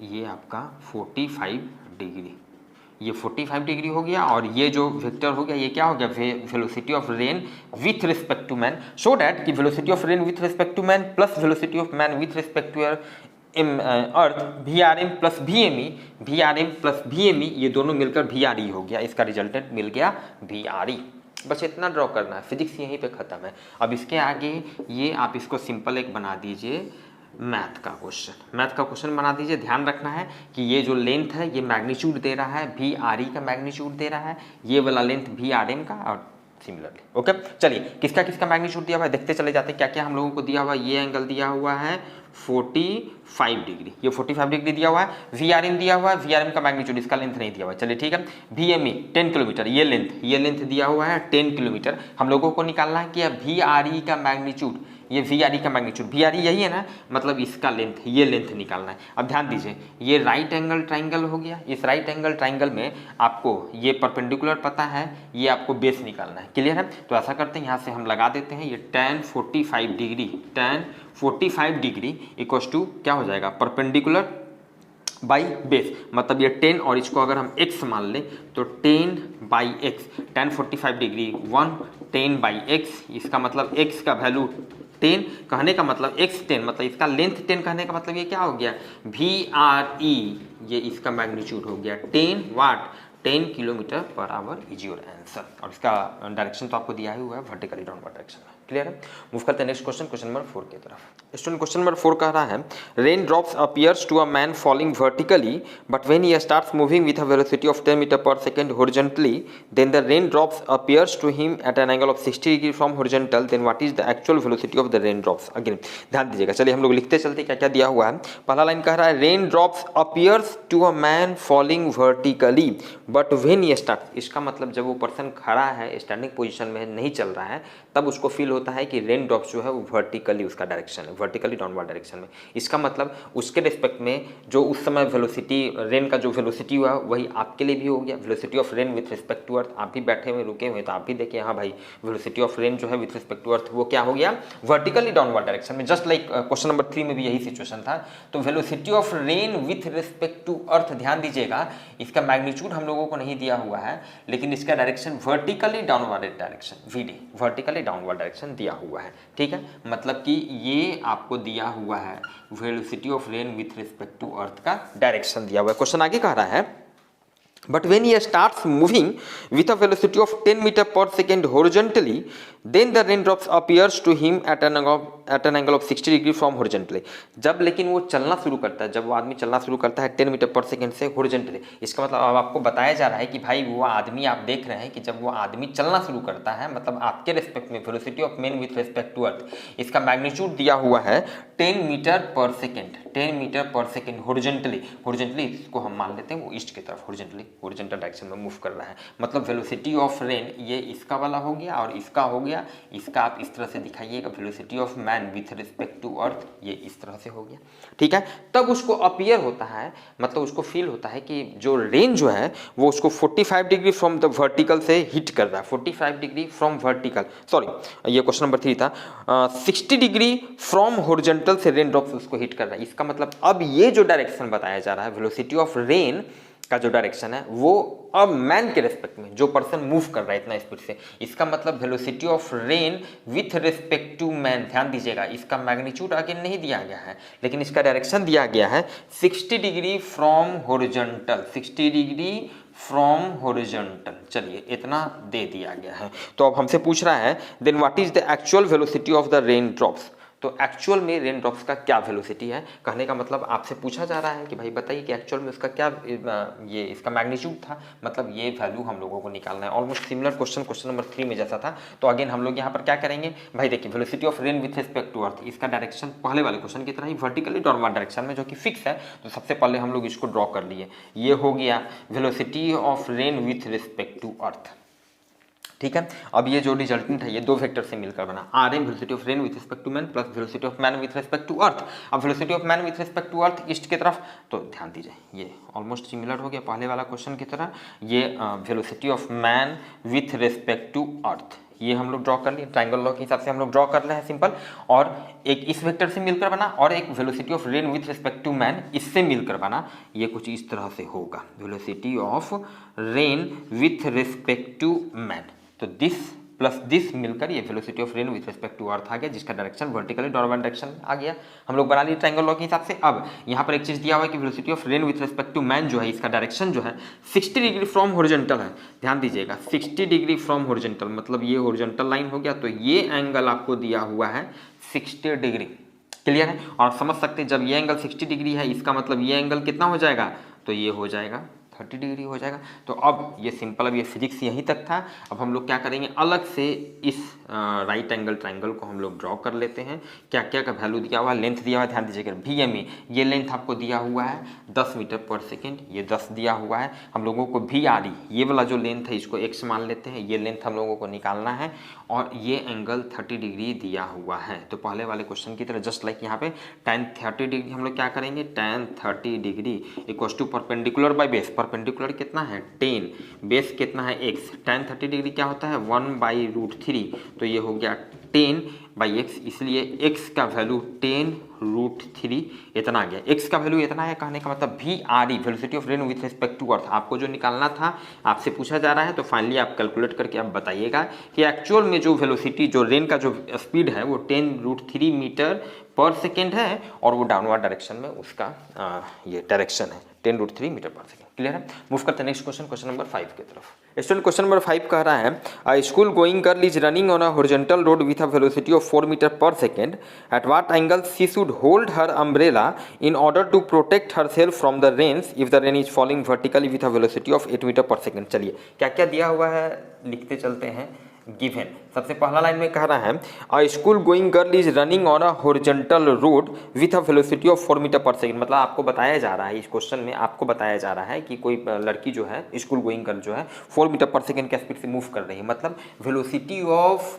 ये आपका 45 डिग्री, ये 45 डिग्री हो गया। और ये जो वेक्टर हो गया ये क्या हो गया, velocity of rain with respect to man, so that कि velocity of rain with respect to man plus velocity of man with respect to earth VRM plus VME, VRM plus VME ये दोनों मिलकर VRE हो गया। इसका resultant मिल गया VRE। बस इतना ड्रॉ करना है, फिजिक्स यहीं पे ख़त्म है। अब इसके आगे ये आप इसको सिंपल एक बना दीजिए, मैथ का क्वेश्चन बना दीजिए। ध्यान रखना है कि ये जो लेंथ है ये मैग्नीट्यूड दे रहा है, VRE का मैग्नीट्यूड दे रहा है, ये वाला लेंथ VRM का, और सिमिलरली ओके। चलिए किसका किसका मैग्नीट्यूड दिया हुआ है देखते चले जाते हैं, क्या क्या हम लोगों को दिया हुआ है। ये एंगल दिया हुआ है 45 डिग्री, ये 45 डिग्री दिया हुआ है। VRM दिया हुआ है, VRM का मैग्नीट्यूड, इसका लेंथ नहीं दिया हुआ है। चलिए ठीक है। VME 10 किलोमीटर, ये लेंथ दिया हुआ है 10 किलोमीटर। हम लोगों को निकालना है कि VRE का मैग्नीट्यूड, ये VRE का मैग्नीट्यूड, VRE यही है ना, मतलब इसका लेंथ, ये लेंथ निकालना है। अब ध्यान दीजिए, ये राइट एंगल ट्राइंगल हो गया। इस राइट एंगल ट्राइंगल में आपको ये परपेंडिकुलर पता है, ये आपको बेस निकालना है। क्लियर है? तो ऐसा करते हैं, यहाँ से हम लगा देते हैं ये tan 45 डिग्री इक्वल्स टू क्या हो जाएगा, परपेंडिकुलर बाई बेस, मतलब ये 10 और इसको अगर हम x मान लें तो 10 by x, tan 45 degree 1 10 by x, इसका मतलब x का वैल्यू 10, कहने का मतलब x 10, मतलब इसका लेंथ 10, कहने का मतलब ये क्या हो गया, VRE, ये इसका मैग्नीट्यूड हो गया 10 kilometre per our is your answer. और इसका डायरेक्शन तो आपको दिया ही हुआ है, वर्टिकली डाउनवर्ड डायरेक्शन में। क्लियर है? मूव करते हैं नेक्स्ट क्वेश्चन नंबर 4 की तरफ। स्टूडेंट क्वेश्चन नंबर 4 कह रहा है, rain drops appears to a man falling vertically but when he starts moving with a velocity of 10 metre per second horizontally then the rain drops appears to him at an angle of 60 degree from horizontal, then what is the actual velocity of the rain drops. Again ध्यान दीजिएगा, चलिए हम लोग लिखते चलते क्या क्या दिया हुआ है। पहला लाइन कह रहा है, rain drops appears to a man falling vertically but when he start, इसका मतलब जब वो पर्सन खड़ा है, स्टैंडिंग पोजीशन में नहीं चल रहा है, तब उसको फील होता है कि रेन ड्रॉप्स जो है वो वर्टिकली उसका डायरेक्शन है, वर्टिकली डाउनवर्ड डायरेक्शन में। इसका मतलब उसके रिस्पेक्ट में जो उस समय वेलोसिटी, रेन का जो वेलोसिटी हुआ वही आपके लिए भी हो गया, velocity of rain with respect to earth. आप भी बैठे हुए रुके हुए तो आप भी देखिए, हाँ भाई वेलोसिटी ऑफ रेन जो है विथ रिस्पेक्ट टू अर्थ वो क्या हो गया, वर्टिकली डाउनवर्ड डायरेक्शन में। जस्ट लाइक क्वेश्चन नंबर 3 में भी यही सिचुएशन था। तो velocity of rain with respect to earth, ध्यान दीजिएगा, इसका मैग्नीट्यूड हम लोगों को नहीं दिया हुआ है, लेकिन इसका direction vertically downward direction, VD vertically downward direction दिया हुआ है। ठीक है, मतलब कि ये आपको दिया हुआ है velocity of rain with respect to earth का डायरेक्शन दिया हुआ है। क्वेश्चन आगे कह रहा है, but when he starts moving with a velocity of 10 meter per second horizontally, then the raindrops appears to him at an angle of 60 degree from horizontally। जब लेकिन वो चलना शुरू करता है, जब वो आदमी चलना शुरू करता है 10 मीटर पर सेकेंड से हॉरिजॉन्टली, इसका मतलब अब आपको बताया जा रहा है कि भाई वो आदमी, आप देख रहे हैं कि जब वो आदमी चलना शुरू करता है, मतलब आपके रिस्पेक्ट में velocity of man with respect to earth, इसका मैग्नीट्यूड दिया हुआ है 10 metre per second, 10 metre per second horizontally. Horizontally इसको हम मान लेते हैं वो ईस्ट की तरफ हॉरिजॉन्टल डायरेक्शन में मूव कर रहा है, मतलब वेलोसिटी ऑफ रेन ये इसका वाला हो गया और इसका हो गया, इसका आप इस तरह से दिखाइएगा, velocity of man with respect to earth ये इस तरह से हो गया। ठीक है, तब उसको अपीयर होता है, मतलब उसको फील होता है कि जो रेन जो है वो उसको 45 डिग्री फ्रॉम द वर्टिकल से हिट कर रहा है, 45 डिग्री फ्रॉम वर्टिकल, सॉरी ये क्वेश्चन नंबर 3 था, 60 डिग्री फ्रॉम हॉरिजॉन्टल से रेन ड्रॉप्स उसको हिट कर रहा है। इसका मतलब अब ये जो डायरेक्शन बताया जा रहा है, वेलोसिटी ऑफ रेन का जो डायरेक्शन है वो अब मैन के रेस्पेक्ट में, जो पर्सन मूव कर रहा है इतना स्पीड से, इसका मतलब velocity of rain with respect to man. ध्यान दीजिएगा, इसका मैग्नीट्यूड आगे नहीं दिया गया है, लेकिन इसका डायरेक्शन दिया गया है 60 degree from horizontal, 60 degree from horizontal. चलिए इतना दे दिया गया है। तो अब हमसे पूछ रहा है, then what is the actual velocity of the rain drops. तो एक्चुअल में रेन ड्रॉप्स का क्या वेलोसिटी है, कहने का मतलब आपसे पूछा जा रहा है कि भाई बताइए कि एक्चुअल में उसका क्या ये इसका मैग्नीट्यूड था, मतलब ये वैल्यू हम लोगों को निकालना है। ऑलमोस्ट सिमिलर क्वेश्चन नंबर 3 में जैसा था। तो अगेन हम लोग यहाँ पर क्या करेंगे भाई, देखिए velocity of rain with respect to earth, इसका डायरेक्शन पहले वाले क्वेश्चन की तरह ही वर्टिकली डाउनवर्ड डायरेक्शन में जो कि फिक्स है। तो सबसे पहले हम लोग इसको ड्रॉ कर लिए, ये हो गया velocity of rain with respect to earth. ठीक है, अब ये जो रिजल्टेंट है ये दो वेक्टर से मिलकर बना, R M velocity of rain with respect to man plus velocity of man with respect to earth. अब velocity of man with respect to earth east की तरफ, तो ध्यान दीजिए ये ऑलमोस्ट सिमिलर हो गया पहले वाला क्वेश्चन की तरह। ये velocity of man with respect to earth ये हम लोग ड्रॉ कर लिए, ट्रायंगल लॉ के हिसाब से हम लोग ड्रॉ कर रहे हैं सिंपल। और एक इस वेक्टर से मिलकर बना और एक velocity of rain with respect to man इससे मिलकर बना, ये कुछ इस तरह से होगा, velocity of rain with respect to man. तो दिस प्लस दिस मिलकर ये velocity of rain with respect to earth आ गया, जिसका डायरेक्शन वर्टिकली डाउनवर्ड डायरेक्शन आ गया। हम लोग बना लिए ट्रायंगल लॉ के हिसाब से। अब यहाँ पर एक चीज दिया हुआ है कि velocity of rain with respect to man जो है इसका डायरेक्शन जो है 60 डिग्री फ्रॉम हॉरिजॉन्टल है। ध्यान दीजिएगा 60 डिग्री फ्रॉम हॉरिजॉन्टल, मतलब ये हॉरिजॉन्टल लाइन हो गया, तो ये एंगल आपको दिया हुआ है 60 डिग्री। क्लियर है, और समझ सकते हैं जब ये एंगल 60 डिग्री है इसका मतलब ये एंगल कितना हो जाएगा, तो ये हो जाएगा 30 डिग्री हो जाएगा। तो अब ये सिंपल, अब ये फिजिक्स यहीं तक था। अब हम लोग क्या करेंगे, अलग से इस राइट एंगल ट्रायंगल को हम लोग ड्रॉ कर लेते हैं। क्या क्या का वैल्यू दिया हुआ है, लेंथ दिया हुआ है, ध्यान दीजिएगा VME, ये लेंथ आपको दिया हुआ है 10 मीटर पर सेकेंड, ये 10 दिया हुआ है। हम लोगों को VRE ये वाला जो लेंथ है इसको x मान लेते हैं, ये लेंथ हम लोगों को निकालना है। और ये एंगल 30 डिग्री दिया हुआ है। तो पहले वाले क्वेश्चन की तरह जस्ट लाइक यहाँ पे tan 30 डिग्री हम लोग क्या करेंगे, tan 30 degree equals to perpendicular by base, perpendicular कितना है 10, बेस कितना है x, tan 30 डिग्री क्या होता है 1/√3, तो ये हो गया 10/x, इसलिए x का वैल्यू 10√3 इतना आ गया। x का वैल्यू इतना है, कहने का मतलब VRE velocity of rain with respect to earth आपको जो निकालना था आपसे पूछा जा रहा है। तो फाइनली आप कैलकुलेट करके आप बताइएगा कि एक्चुअल में जो वेलोसिटी जो रेन का जो स्पीड है वो 10√3 मीटर पर सेकेंड है, और वो डाउनवर्ड डायरेक्शन में उसका ये डायरेक्शन है 10√3 मीटर पर सेकेंड। क्लियर है, मूव करते हैं नेक्स्ट क्वेश्चन, क्वेश्चन नंबर 5 की तरफ। स्टूडेंट क्वेश्चन नंबर 5 कह रहा है, a school going girl is running on a horizontal road with a velocity of 4 metre per second, at what angle she should hold her umbrella in order to protect herself from the rains if the rain is falling vertically with a velocity of 8 metre per second. चलिए क्या क्या दिया हुआ है लिखते चलते हैं। Given सबसे पहला लाइन में कह रहा है, a school going girl is running on a horizontal road with a velocity of 4 metre per second. मतलब आपको बताया जा रहा है इस क्वेश्चन में, आपको बताया जा रहा है कि कोई लड़की जो है स्कूल गोइंग गर्ल जो है 4 मीटर पर सेकेंड के स्पीड से मूव कर रही है। मतलब velocity of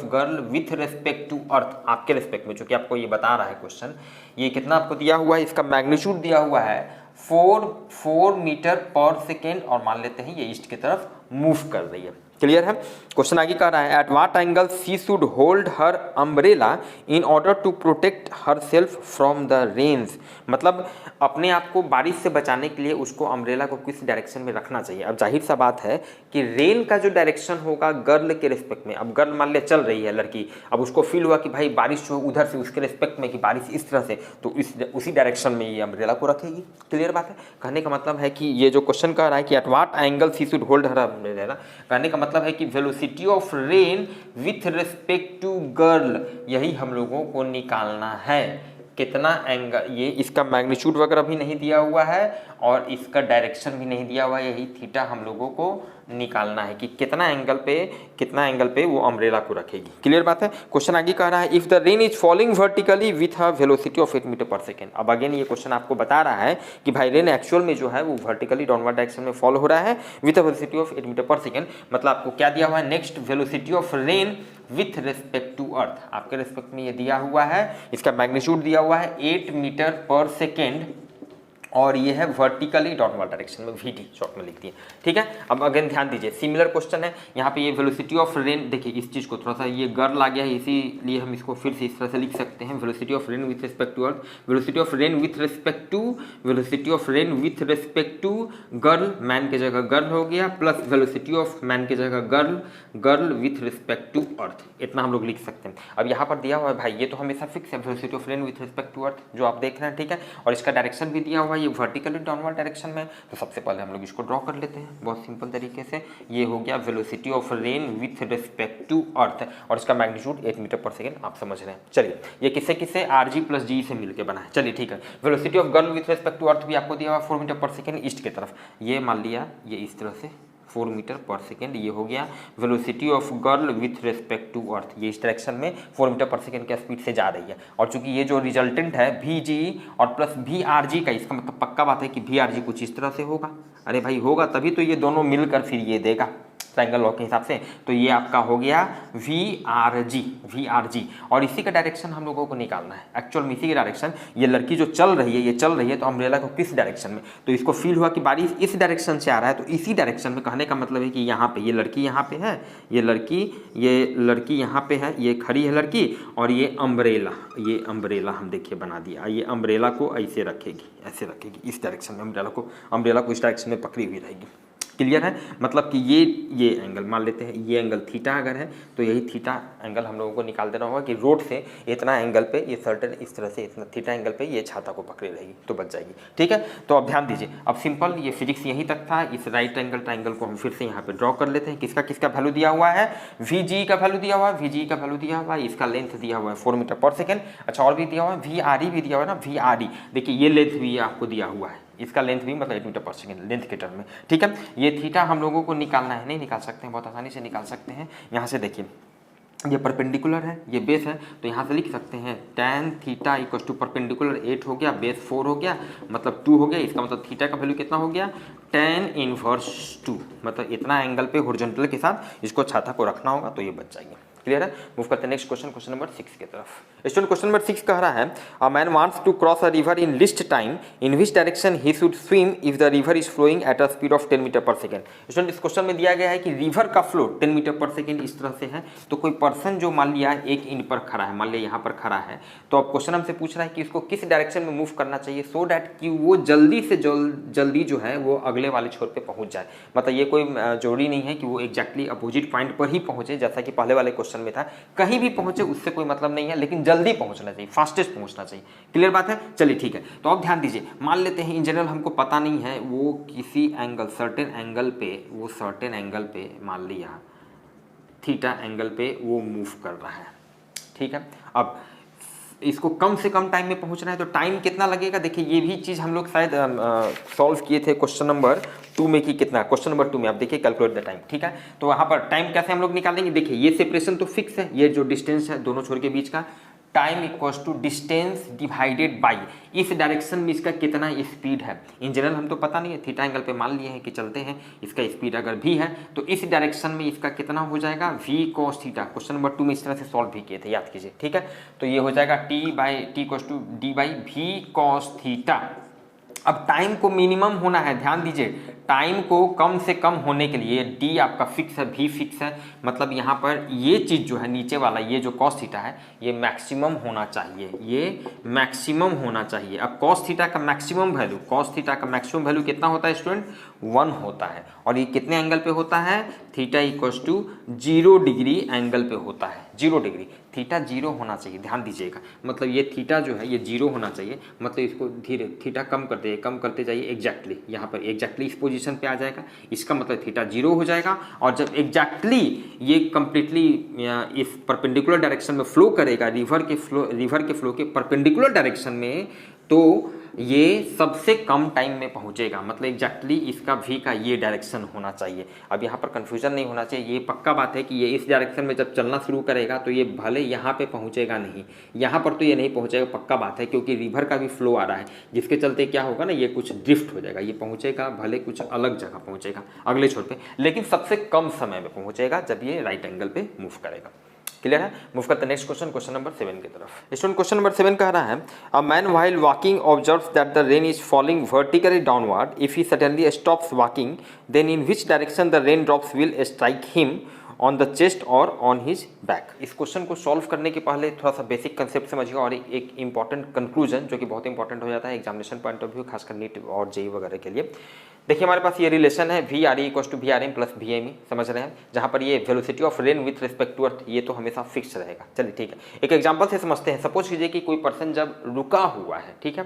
girl with respect to earth, आपके रिस्पेक्ट में, जो कि आपको ये बता रहा है क्वेश्चन, ये कितना आपको दिया हुआ है, इसका मैग्नीट्यूड दिया हुआ है 4 मीटर पर सेकेंड, और मान लेते हैं ये ईस्ट की तरफ मूव कर रही है। क्लियर है, क्वेश्चन आगे कह रहा है, at what angle she should hold her umbrella in order to protect herself from the rains. मतलब अपने आप को बारिश से बचाने के लिए उसको अम्ब्रेला को किस डायरेक्शन में रखना चाहिए। अब जाहिर सा बात है कि रेन का जो डायरेक्शन होगा गर्ल के रिस्पेक्ट में, अब गर्ल मान लिया चल रही है लड़की, अब उसको फील हुआ कि भाई बारिश जो उधर से उसके रिस्पेक्ट में कि बारिश इस तरह से, तो उसी डायरेक्शन में ये अम्ब्रेला को रखेगी। क्लियर बात है, कहने का मतलब है कि ये जो क्वेश्चन कह रहा है कि at what angle she should hold her umbrella, कहने का मतलब है कि velocity of rain with respect to girl, यही हम लोगों को निकालना है। कितना एंगल, ये इसका मैग्नीट्यूड वगैरह भी नहीं दिया हुआ है और इसका डायरेक्शन भी नहीं दिया हुआ है, यही थीटा हम लोगों को निकालना है कि कितना एंगल पे वो अम्ब्रेला को रखेगी। क्लियर बात है, क्वेश्चन आगे कह रहा है, if the rain is falling vertically with a velocity of 8 metre per second. अब अगेन ये क्वेश्चन आपको बता रहा है कि भाई रेन एक्चुअल में जो है वो वर्टिकली डाउनवर्ड डायरेक्शन में फॉल हो रहा है with a velocity of 8 metre per second. मतलब आपको क्या दिया हुआ है, next velocity of rain with respect to earth, आपके रिस्पेक्ट में ये दिया हुआ है, इसका मैग्नीट्यूड दिया हुआ है 8 मीटर पर सेकेंड, और ये है वर्टिकली डाउनवर्ड डायरेक्शन में, VD शॉर्ट में लिख दिए। ठीक है, अब अगेन ध्यान दीजिए, सिमिलर क्वेश्चन है यहाँ पे। ये वेलोसिटी ऑफ रेन, देखिए इस चीज़ को थोड़ा सा, ये गर्ल आ गया है इसीलिए हम इसको फिर से इस तरह से लिख सकते हैं, velocity of rain with respect to earth, velocity of rain with respect to girl, man की जगह गर्ल हो गया, प्लस वेलोसिटी ऑफ मैन की जगह girl with respect to earth, इतना हम लोग लिख सकते हैं। अब यहाँ पर दिया हुआ है भाई, ये तो हमेशा फिक्स है, velocity of rain with respect to earth जो आप देख रहे हैं, ठीक है, और इसका डायरेक्शन भी दिया हुआ है, ये वर्टिकली डाउनवर्ड डायरेक्शन में, तो सबसे पहले हम लोग इसको ड्रॉ कर लेते हैं बहुत सिंपल तरीके से। ये हो गया velocity of rain with respect to earth, और इसका मैग्नीट्यूड 8 मीटर पर सेकेंड, आप समझ रहे हैं। चलिए ये किससे किससे RG + G से मिलकर बना है। चलिए ठीक है, velocity of girl with respect to earth भी आपको दिया हुआ 4 मीटर पर सेकेंड ईस्ट की तरफ, ये मान लिया ये इस तरह से 4 मीटर पर सेकेंड। ये हो गया velocity of girl with respect to earth, ये इस डायरेक्शन में 4 मीटर पर सेकेंड के स्पीड से जा रही है। और चूंकि ये जो रिजल्टेंट है VG और प्लस VRG का, इसका मतलब पक्का बात है कि VRG कुछ इस तरह से होगा। अरे भाई होगा तभी तो ये दोनों मिलकर फिर ये देगा ट्रायंगल लॉ के हिसाब से। तो ये आपका हो गया VRG, और इसी का डायरेक्शन हम लोगों को निकालना है एक्चुअल में, इसी की डायरेक्शन। ये लड़की जो चल रही है, ये चल रही है तो अम्ब्रेला को किस डायरेक्शन में, तो इसको फील हुआ कि बारिश इस डायरेक्शन से आ रहा है, तो इसी डायरेक्शन में कहने का मतलब है कि यहाँ पे ये लड़की यहाँ पे है, ये लड़की यहाँ पे है, ये खड़ी है लड़की, और ये अम्ब्रेला हम देखिए बना दिया। ये अम्ब्रेला को ऐसे रखेगी, ऐसे रखेगी इस डायरेक्शन में, अम्ब्रेला को इस डायरेक्शन में पकड़ी हुई रहेगी। क्लियर है, मतलब कि ये एंगल मान लेते हैं, ये एंगल थीटा अगर है तो यही थीटा एंगल हम लोगों को निकाल देना होगा कि रोड से इतना एंगल पे ये सर्टेन इस तरह से इतना थीटा एंगल पे ये छाता को पकड़े रहेगी तो बच जाएगी। ठीक है, तो अब ध्यान दीजिए, अब सिंपल ये फिजिक्स यहीं तक था। इस राइट एंगल ट्रायंगल को हम फिर से यहाँ पे ड्रॉ कर लेते हैं। किसका किसका वैल्यू दिया हुआ है, VG का वैल्यू दिया हुआ है, VG का वैल्यू दिया हुआ है, इसका लेंथ दिया हुआ है 4 मीटर पर सेकेंड। अच्छा और भी दिया हुआ है, VRE भी दिया हुआ है ना, VRE देखिए ये लेंथ भी आपको दिया हुआ है, इसका लेंथ भी मतलब 8 मीटर पर सेकेंड लेंथ के टर्म में। ठीक है, ये थीटा हम लोगों को निकालना है, नहीं निकाल सकते हैं, बहुत आसानी से निकाल सकते हैं। यहाँ से देखिए ये परपेंडिकुलर है, ये बेस है, तो यहाँ से लिख सकते हैं tan theta equal to perpendicular 8 हो गया, बेस 4 हो गया, मतलब 2 हो गया। इसका मतलब थीटा का वैल्यू कितना हो गया, tan इनवर्स 2, मतलब इतना एंगल पे हॉरिजॉन्टल के साथ इसको छाता को रखना होगा, तो ये बच जाएंगे। क्लियर है, मूव करते हैं नेक्स्ट क्वेश्चन नंबर 6 की तरफ। स्टूडेंट क्वेश्चन नंबर 6 कह रहा है, a man wants to cross a river in least time, in which direction he should swim if the river is flowing at a speed of 10 metre per second. Student इस question में दिया गया है कि river का flow 10 metre per second इस तरह से है, तो कोई पर्सन जो मान लिया एक इन पर खड़ा है, मान लिया यहाँ पर खड़ा है, तो अब क्वेश्चन हमसे पूछ रहा है कि इसको किस डायरेक्शन में मूव करना चाहिए सो डैट कि वो जल्दी से जल्दी जो है वो अगले वाले छोर पे पहुंच जाए। मतलब ये कोई जरूरी नहीं है कि वो एग्जैक्टली अपोजिट पॉइंट पर ही पहुंचे, जैसा कि पहले वाले क्वेश्चन में था, कहीं भी पहुंचे उससे कोई मतलब नहीं है, लेकिन जल्दी पहुंचना चाहिए, फास्टेस्ट पहुंचना चाहिए। क्लियर बात है, चलिए ठीक है। तो अब ध्यान दीजिए, मान लेते हैं इन जनरल हमको पता नहीं है वो किसी एंगल सर्टेन एंगल पे मान लिया थीटा एंगल पे वो मूव कर रहा है। ठीक है, अब इसको कम से कम टाइम में पहुंचना है, तो टाइम कितना लगेगा, देखिए ये भी चीज़ हम लोग शायद सॉल्व किए थे क्वेश्चन नंबर 2 में कि कितना, क्वेश्चन नंबर 2 में आप देखिए कैलकुलेट द टाइम। ठीक है, तो वहाँ पर टाइम कैसे हम लोग निकालेंगे, देखिए ये सेपरेशन तो फिक्स है, ये जो डिस्टेंस है दोनों छोर के बीच का, time equals to distance divided by इस डायरेक्शन में इसका कितना स्पीड है। इन जनरल हम तो पता नहीं है, थीटा एंगल पे मान लिए हैं कि चलते हैं, इसका स्पीड अगर भी है तो इस डायरेक्शन में इसका कितना हो जाएगा, v cos theta. Question number 2 में इस तरह से सॉल्व भी किए थे, याद कीजिए। ठीक है, तो ये हो जाएगा t equals to d by v cos theta. अब टाइम को मिनिमम होना है, ध्यान दीजिए, टाइम को कम से कम होने के लिए d आपका फिक्स है, v फिक्स है, मतलब यहाँ पर ये चीज़ जो है नीचे वाला ये जो cos थीटा है ये मैक्सिमम होना चाहिए, ये मैक्सिमम होना चाहिए। अब cos थीटा का मैक्सिमम वैल्यू कितना होता है स्टूडेंट, 1 होता है, और ये कितने एंगल पे होता है, theta equals to 0 degree angle पे होता है, 0 डिग्री। थीटा 0 होना चाहिए, ध्यान दीजिएगा, मतलब ये थीटा जो है ये 0 होना चाहिए, मतलब इसको धीरे थीटा कम करते जाइए एग्जैक्टली, यहाँ पर एग्जैक्टली इस पोजीशन पे आ जाएगा, इसका मतलब थीटा 0 हो जाएगा। और जब एग्जैक्टली ये कंप्लीटली इस परपेंडिकुलर डायरेक्शन में फ्लो करेगा, रिवर के फ्लो के परपेंडिकुलर डायरेक्शन में, तो ये सबसे कम टाइम में पहुंचेगा, मतलब एग्जैक्टली इसका v का ये डायरेक्शन होना चाहिए। अब यहाँ पर कंफ्यूजन नहीं होना चाहिए, ये पक्का बात है कि ये इस डायरेक्शन में जब चलना शुरू करेगा तो ये भले यहाँ पे पहुँचेगा नहीं, यहाँ पर तो ये नहीं पहुँचेगा, पक्का बात है, क्योंकि रिवर का भी फ्लो आ रहा है, जिसके चलते क्या होगा ना, ये कुछ ड्रिफ्ट हो जाएगा, ये पहुँचेगा भले कुछ अलग जगह पहुँचेगा अगले छोर पे, लेकिन सबसे कम समय में पहुँचेगा जब ये राइट एंगल पे मूव करेगा। क्लियर है, मूव करते हैं नेक्स्ट क्वेश्चन नंबर 7 की तरफ। स्टूडेंट क्वेश्चन नंबर 7 कह रहा है, a man while walking observes that the rain is falling vertically downward, if he suddenly stops walking then in which direction the rain drops will strike him on the chest और on his back. इस question को solve करने के पहले थोड़ा सा basic concept समझिए और एक इंपॉर्टेंट कंक्लूजन जो कि बहुत इंपॉर्टेंट हो जाता है एग्जामिनेशन पॉइंट ऑफ व्यू, खासकर नीट और जेई वगैरह के लिए। देखिए हमारे पास ये रिलेशन है VRE equals to VRM plus VME, समझ रहे हैं, जहाँ पर ये velocity of rain with respect to earth ये तो हमेशा फिक्स रहेगा। चलिए ठीक है, एक एग्जांपल से समझते हैं। सपोज कीजिए कि कोई पर्सन जब रुका हुआ है, ठीक है,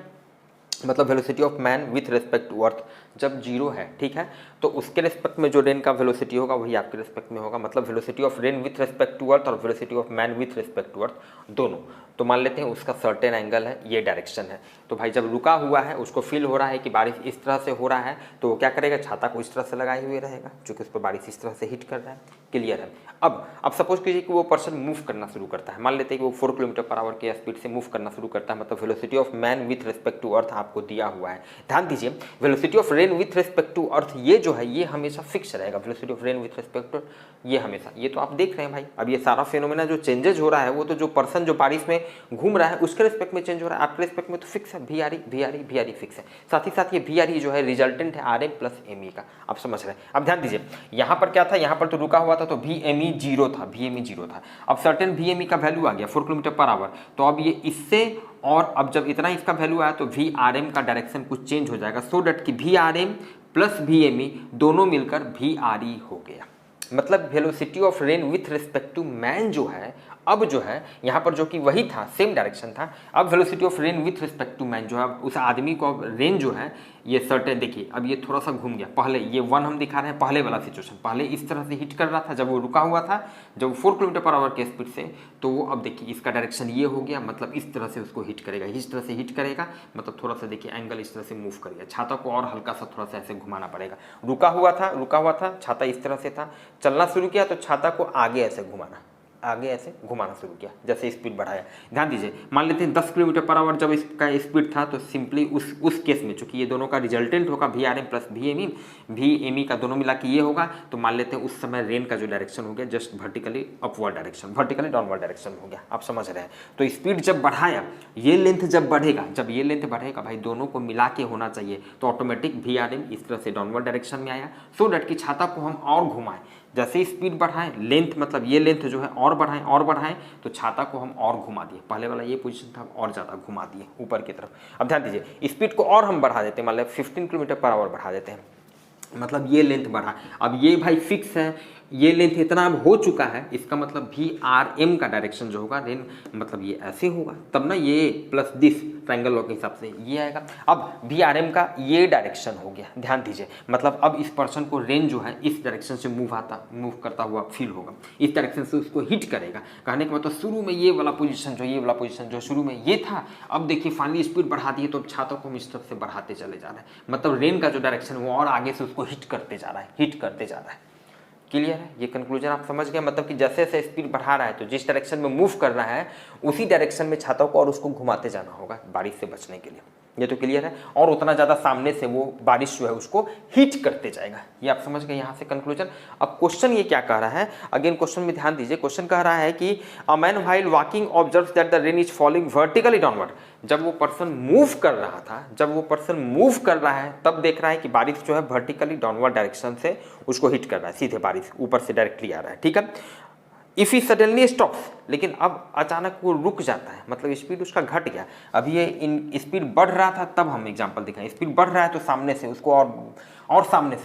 मतलब velocity of man with respect to earth जब जीरो है, ठीक है, तो उसके रिस्पेक्ट में जो रेन का वेलोसिटी होगा वही आपके रिस्पेक्ट में होगा। मतलब velocity of rain with respect to earth और velocity of man with respect to earth दोनों। तो मान लेते हैं उसका सर्टेन एंगल है, ये डायरेक्शन है। तो भाई जब रुका हुआ है उसको फील हो रहा है कि बारिश इस तरह से हो रहा है, तो वो क्या करेगा, छाता को इस तरह से लगाए हुए रहेगा, क्योंकि उस पर बारिश इस तरह से हिट कर रहा है। क्लियर है। अब सपोज कीजिए कि वो पर्सन मूव करना शुरू करता है, मान लेते हैं कि वो 4 किलोमीटर पर आवर के स्पीड से मूव करना शुरू करता है। मतलब velocity of man with respect to earth आपको दिया हुआ है। ध्यान दीजिए, velocity of rain with respect to earth ये जो है ये हमेशा फिक्स रहेगा। Velocity of rain with respect to ये हमेशा, ये तो आप देख रहे हैं भाई। अब ये सारा फेनोमेना जो चेंजेज हो रहा है वो तो जो पर्सन जो बारिश में घूम रहा है उसके रिस्पेक्ट में चेंज हो रहा है, आपके रिस्पेक्ट में तो फिक्स है। वी आर ई फिक्स है। साथ ही साथ ये वी आर ई जो है रिजल्टेंट है R M plus M E का, आप समझ रहे हैं। अब ध्यान दीजिए, यहाँ पर क्या था, यहाँ पर तो रुका हुआ था तो वी एम ई जीरो था, वी एम ई जीरो था। अब सर्टेन वी एम ई का वैल्यू आ गया 4 किलोमीटर पर आवर, तो अब ये इससे और अब जब इतना इसका वैल्यू आया तो वी आर एम का डायरेक्शन कुछ चेंज हो जाएगा, सो डैट कि V R M plus V M E दोनों मिलकर वी आर ई हो गया। मतलब velocity of rain with respect to man जो है अब जो है यहाँ पर जो कि वही था, सेम डायरेक्शन था, अब velocity of rain with respect to man जो है उस आदमी को रेन जो है ये सर्टेन, देखिए अब ये थोड़ा सा घूम गया। पहले ये 1 हम दिखा रहे हैं, पहले वाला सिचुएशन, पहले इस तरह से हिट कर रहा था जब वो रुका हुआ था, जब 4 किलोमीटर पर आवर के स्पीड से, तो वो अब देखिए इसका डायरेक्शन ये हो गया, मतलब इस तरह से उसको हिट करेगा, इस तरह से हिट करेगा, मतलब थोड़ा सा देखिए एंगल इस तरह से मूव करेगा, छाता को और हल्का सा थोड़ा सा ऐसे घुमाना पड़ेगा। रुका हुआ था, छाता इस तरह से था, चलना शुरू किया तो छाता को आगे ऐसे घुमाना शुरू किया, जैसे स्पीड बढ़ाया। ध्यान दीजिए, मान लेते हैं 10 किलोमीटर पर आवर जब इसका स्पीड था, तो सिंपली उस केस में चूंकि ये दोनों का रिजल्टेंट होगा V R M plus V M E का दोनों मिला के ये होगा, तो मान लेते हैं उस समय रेन का जो डायरेक्शन हो गया just vertically upward direction, vertically downward direction हो गया, आप समझ रहे हैं। तो स्पीड जब बढ़ाया, ये लेंथ जब बढ़ेगा भाई दोनों को मिला के होना चाहिए, तो ऑटोमेटिक वी आर एम इस तरह से डाउनवर्ड डायरेक्शन में आया, सो डैट कि छाता को हम और घुमाएं, जैसे स्पीड बढ़ाएं, लेंथ मतलब ये लेंथ जो है और बढ़ाएं तो छाता को हम और घुमा दिए, पहले वाला ये पोजीशन था और ज़्यादा घुमा दिए ऊपर की तरफ। अब ध्यान दीजिए, स्पीड को और हम बढ़ा देते हैं, मतलब 15 किलोमीटर पर आवर बढ़ा देते हैं, मतलब ये लेंथ बढ़ा। अब ये भाई फिक्स है, ये लेंथ इतना अब हो चुका है, इसका मतलब वी आर एम का डायरेक्शन जो होगा रेन मतलब ये ऐसे होगा, तब ना ये प्लस दिस ट्रायंगल लॉ के हिसाब से ये आएगा। अब वी आर एम का ये डायरेक्शन हो गया, ध्यान दीजिए, मतलब अब इस पर्सन को रेन जो है इस डायरेक्शन से मूव करता हुआ फील होगा, इस डायरेक्शन से उसको हिट करेगा। कहने का मतलब शुरू में ये वाला पोजीशन जो शुरू में ये था, अब देखिए फाइनली स्पीड बढ़ा दी है तो छातों को हम इस तरफ से बढ़ाते चले जा रहे हैं, मतलब रेन का जो डायरेक्शन वो और आगे से उसको हिट करते जा रहा है। क्लियर है, ये कंक्लूजन आप समझ गए। मतलब कि जैसे जैसे स्पीड बढ़ा रहा है तो जिस डायरेक्शन में मूव कर रहा है उसी डायरेक्शन में छाता को और उसको घुमाते जाना होगा बारिश से बचने के लिए, ये तो क्लियर है। और उतना ज़्यादा सामने से वो बारिश जो है उसको हिट करते जाएगा, ये आप समझ गए यहाँ से कंक्लूजन। अब क्वेश्चन ये क्या कह रहा है, अगेन क्वेश्चन में ध्यान दीजिए। क्वेश्चन कह रहा है कि अ man while walking observes that the rain is falling vertically downward. जब वो पर्सन मूव कर रहा है तब देख रहा है कि बारिश जो है वर्टिकली डाउनवर्ड डायरेक्शन से उसको हिट कर रहा है, सीधे बारिश ऊपर से डायरेक्टली आ रहा है, ठीक है। इफ ही सडनली स्टॉप्स, लेकिन अब अचानक वो रुक जाता है, मतलब स्पीड उसका घट गया। अभी ये स्पीड बढ़ रहा था तब हम एग्जांपल दिखाएं, स्पीड बढ़ रहा है तो सामने से उसको और सामने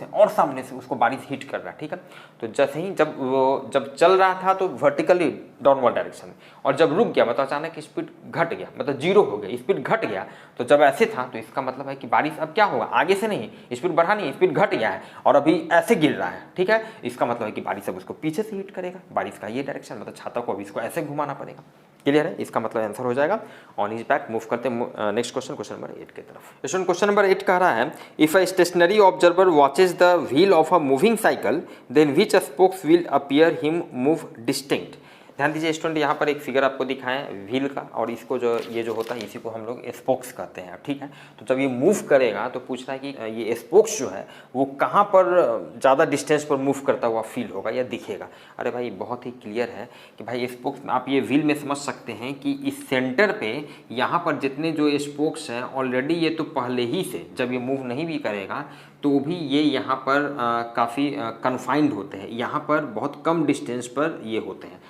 से उसको बारिश हिट कर रहा है, ठीक है। तो जैसे ही जब चल रहा था तो वर्टिकली डाउनवर्ड डायरेक्शन में, और जब रुक गया मतलब अचानक स्पीड घट गया, मतलब जीरो हो गया, स्पीड घट गया। तो जब ऐसे था तो इसका मतलब है कि बारिश अब क्या होगा, आगे से नहीं, स्पीड बढ़ा नहीं, स्पीड घट गया है और अभी ऐसे गिर रहा है, ठीक है। इसका मतलब है कि बारिश अब उसको पीछे से हिट करेगा, बारिश का ये डायरेक्शन, मतलब छाता को अभी इसको ऐसे घुमाना पड़ेगा। क्लियर है, इसका मतलब आंसर हो जाएगा ऑन हिज बैक। मूव करते हैं नेक्स्ट क्वेश्चन नंबर 8 की तरफ। क्वेश्चन नंबर 8 कह रहा है, if a stationary observer watches the wheel of a moving cycle then which spokes will appear him move distinct. ध्यान दीजिए स्टूडेंट, यहाँ पर एक फिगर आपको दिखाएं व्हील का, और इसको जो ये जो होता है इसी को हम लोग स्पोक्स कहते हैं, ठीक है। तो जब ये मूव करेगा तो पूछ रहा है कि ये स्पोक्स जो है वो कहाँ पर ज़्यादा डिस्टेंस पर मूव करता हुआ फील होगा या दिखेगा। अरे भाई बहुत ही क्लियर है कि भाई स्पोक्स आप ये व्हील में समझ सकते हैं कि इस सेंटर पे यहाँ पर जितने जो स्पोक्स हैं ऑलरेडी ये तो पहले ही से जब ये मूव नहीं भी करेगा तो भी ये यहाँ पर काफ़ी कन्फाइंड होते हैं, यहाँ पर बहुत कम डिस्टेंस पर ये होते हैं,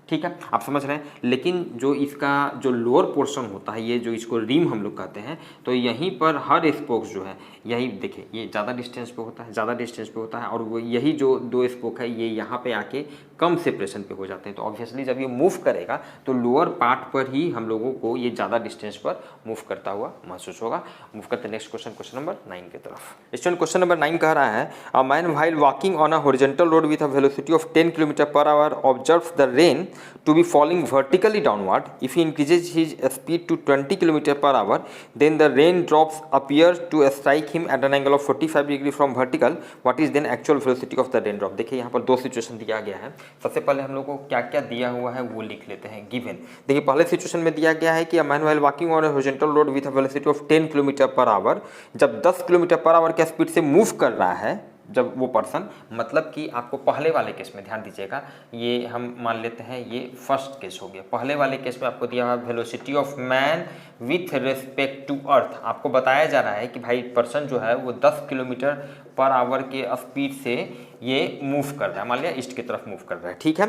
ठीक है, आप समझ रहे हैं। लेकिन जो इसका जो लोअर पोर्शन होता है, ये जो इसको रिम हम लोग कहते हैं, तो यहीं पर हर स्पोक जो है, यही देखिए ये ज़्यादा डिस्टेंस पे होता है, ज़्यादा डिस्टेंस पे होता है, और वो यही जो दो स्पोक है ये यहाँ पे आके कम सेपरेशन पे हो जाते हैं। तो ऑब्वियसली जब ये मूव करेगा तो लोअर पार्ट पर ही हम लोगों को ये ज़्यादा डिस्टेंस पर मूव करता हुआ महसूस होगा। मूव करते हैं नेक्स्ट क्वेश्चन, क्वेश्चन नंबर 9 की तरफ। स्टूडेंट क्वेश्चन नंबर 9 कह रहा है, a man while walking on a horizontal road with a velocity of 10 km/h observes the rain to be falling vertically downward. If he increases his speed to 20 km/h, then the raindrops appear to strike him at an angle of 45 degree from vertical. What is then actual velocity of the raindrop? देखिए यहाँ पर दो situation दिया गया है। सबसे पहले हम लोग को क्या क्या दिया हुआ है वो लिख लेते हैं गिवन। देखिए पहले सिचुएशन में दिया गया है कि a man while walking on a horizontal road with a velocity of 10 km/h, जब 10 km/h के स्पीड से मूव कर रहा है, जब वो पर्सन, मतलब कि आपको पहले वाले केस में ध्यान दीजिएगा, ये हम मान लेते हैं ये फर्स्ट केस हो गया। पहले वाले केस में आपको दिया हुआ velocity of man with respect to earth. आपको बताया जा रहा है कि भाई पर्सन जो है वो 10 km/h के स्पीड से ये मूव कर रहा है, मान लिया ईस्ट की तरफ मूव कर रहा है, ठीक है।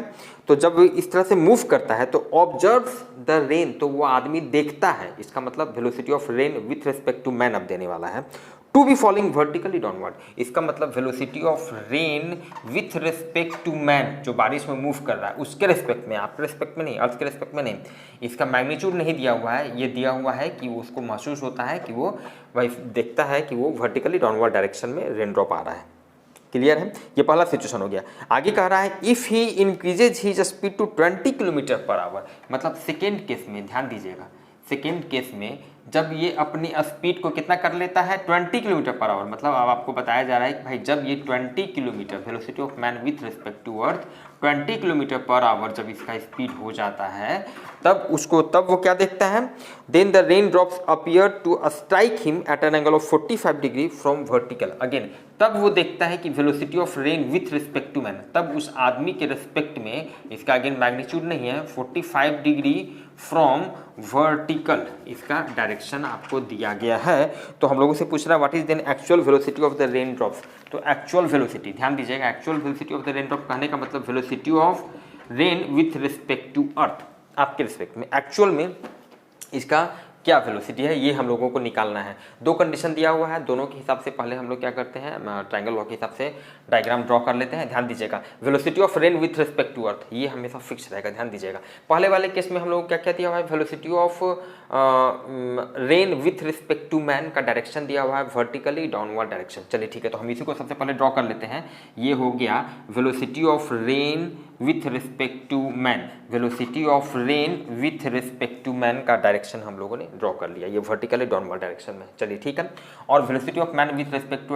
तो जब इस तरह से मूव करता है तो ऑब्जर्व्स द रेन, तो वो आदमी देखता है, इसका मतलब velocity of rain with respect to man अब देने वाला है। To be falling vertically downward, इसका मतलब velocity of rain with respect to man, जो बारिश में मूव कर रहा है उसके रिस्पेक्ट में, आपके रिस्पेक्ट में नहीं, अर्थ के रिस्पेक्ट में नहीं। इसका मैग्नीट्यूड नहीं दिया हुआ है, ये दिया हुआ है कि उसको महसूस होता है कि वो भाई देखता है कि वो वर्टिकली डाउनवर्ड डायरेक्शन में रेन ड्रॉप आ रहा है। क्लियर है, ये पहला सिचुएशन हो गया। आगे कह रहा है if he increases his speed to 20 km/h, मतलब सेकेंड केस में ध्यान दीजिएगा, सेकेंड केस में जब ये अपनी स्पीड को कितना कर लेता है 20 km/h, मतलब अब आपको बताया जा रहा है कि भाई जब ये 20 kilometre velocity of man with respect to earth 20 km/h जब इसका स्पीड हो जाता है, तब वो क्या देखता है, then the rain drops appear to strike him at an angle of 45 degree from vertical. Again तब वो देखता है कि velocity of rain with respect to man, तब उस आदमी के रिस्पेक्ट में, इसका अगेन मैग्नीट्यूड नहीं है, 45 डिग्री फ्रॉम वर्टिकल इसका डायरेक्शन आपको दिया गया है। तो हम लोगों से पूछ रहा है what is then actual velocity of the rain drops. तो एक्चुअल वेलोसिटी ध्यान दीजिएगा, actual velocity of the rain drop कहने का मतलब velocity of rain with respect to earth, आपके रिस्पेक्ट में एक्चुअल में इसका क्या वेलोसिटी है, ये हम लोगों को निकालना है। दो कंडीशन दिया हुआ है, दोनों के हिसाब से पहले हम लोग क्या करते हैं, ट्रायंगल लॉ के हिसाब से डायग्राम ड्रॉ कर लेते हैं। ध्यान दीजिएगा velocity of rain with respect to earth ये हमेशा फिक्स रहेगा, ध्यान दीजिएगा। पहले वाले केस में हम लोग क्या दिया हुआ है, velocity of rain with respect to man का डायरेक्शन दिया हुआ है वर्टिकली डाउनवर्ड डायरेक्शन। चलिए ठीक है, तो हम इसी को सबसे पहले ड्रॉ कर लेते हैं। ये हो गया velocity of rain with respect to man, velocity of rain with respect to man का डायरेक्शन हम लोगों ने ड्रॉ कर लिया, ये वर्टिकली डाउनवर्ड डायरेक्शन में। चलिए ठीक है, और velocity of man with respect to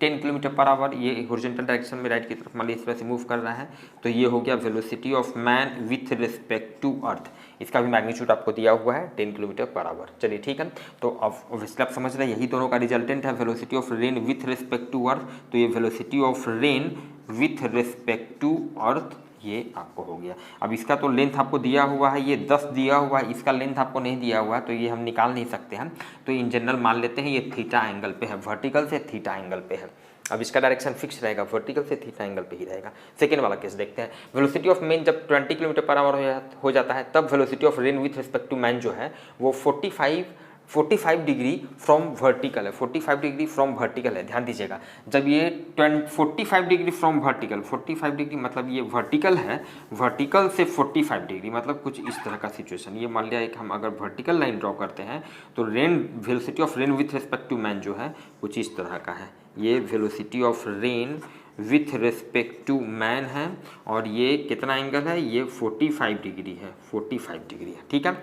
10 km/h, ये हॉरिजॉन्टल डायरेक्शन में राइट की तरफ मान ली इस तरह से मूव कर रहा है, तो ये हो गया velocity of man with respect to earth. इसका भी मैग्नीट्यूड आपको दिया हुआ है 10 km/h। चलिए ठीक है, तो अब ऑब्वियसली आप समझ रहे हैं यही दोनों का रिजल्टेंट है, velocity of rain with respect to earth. तो ये velocity of rain with respect to earth ये आपको हो गया। अब इसका तो लेंथ आपको दिया हुआ है, ये 10 दिया हुआ है, इसका लेंथ आपको नहीं दिया हुआ है, तो ये हम निकाल नहीं सकते हैं। तो इन जनरल मान लेते हैं ये थीटा एंगल पे है, वर्टिकल से थीटा एंगल पे है। अब इसका डायरेक्शन फिक्स रहेगा, वर्टिकल से थीटा एंगल पे ही रहेगा। सेकेंड वाला केस देखते हैं, वेलोसिटी ऑफ मैन जब 20 km/h हो जाता है, तब velocity of rain with respect to man जो है वो 45 डिग्री फ्रॉम वर्टिकल है, 45 डिग्री फ्रॉम वर्टिकल है। ध्यान दीजिएगा, जब ये 45 डिग्री फ्रॉम वर्टिकल, 45 डिग्री मतलब ये वर्टिकल है, वर्टिकल से 45 डिग्री मतलब कुछ इस तरह का सिचुएशन। ये मान लिया एक हम अगर वर्टिकल लाइन ड्रॉ करते हैं तो velocity of rain with respect to man जो है कुछ इस तरह का है। ये velocity of rain with respect to man है, और ये कितना एंगल है, ये 45 डिग्री है, 45 डिग्री है, ठीक है।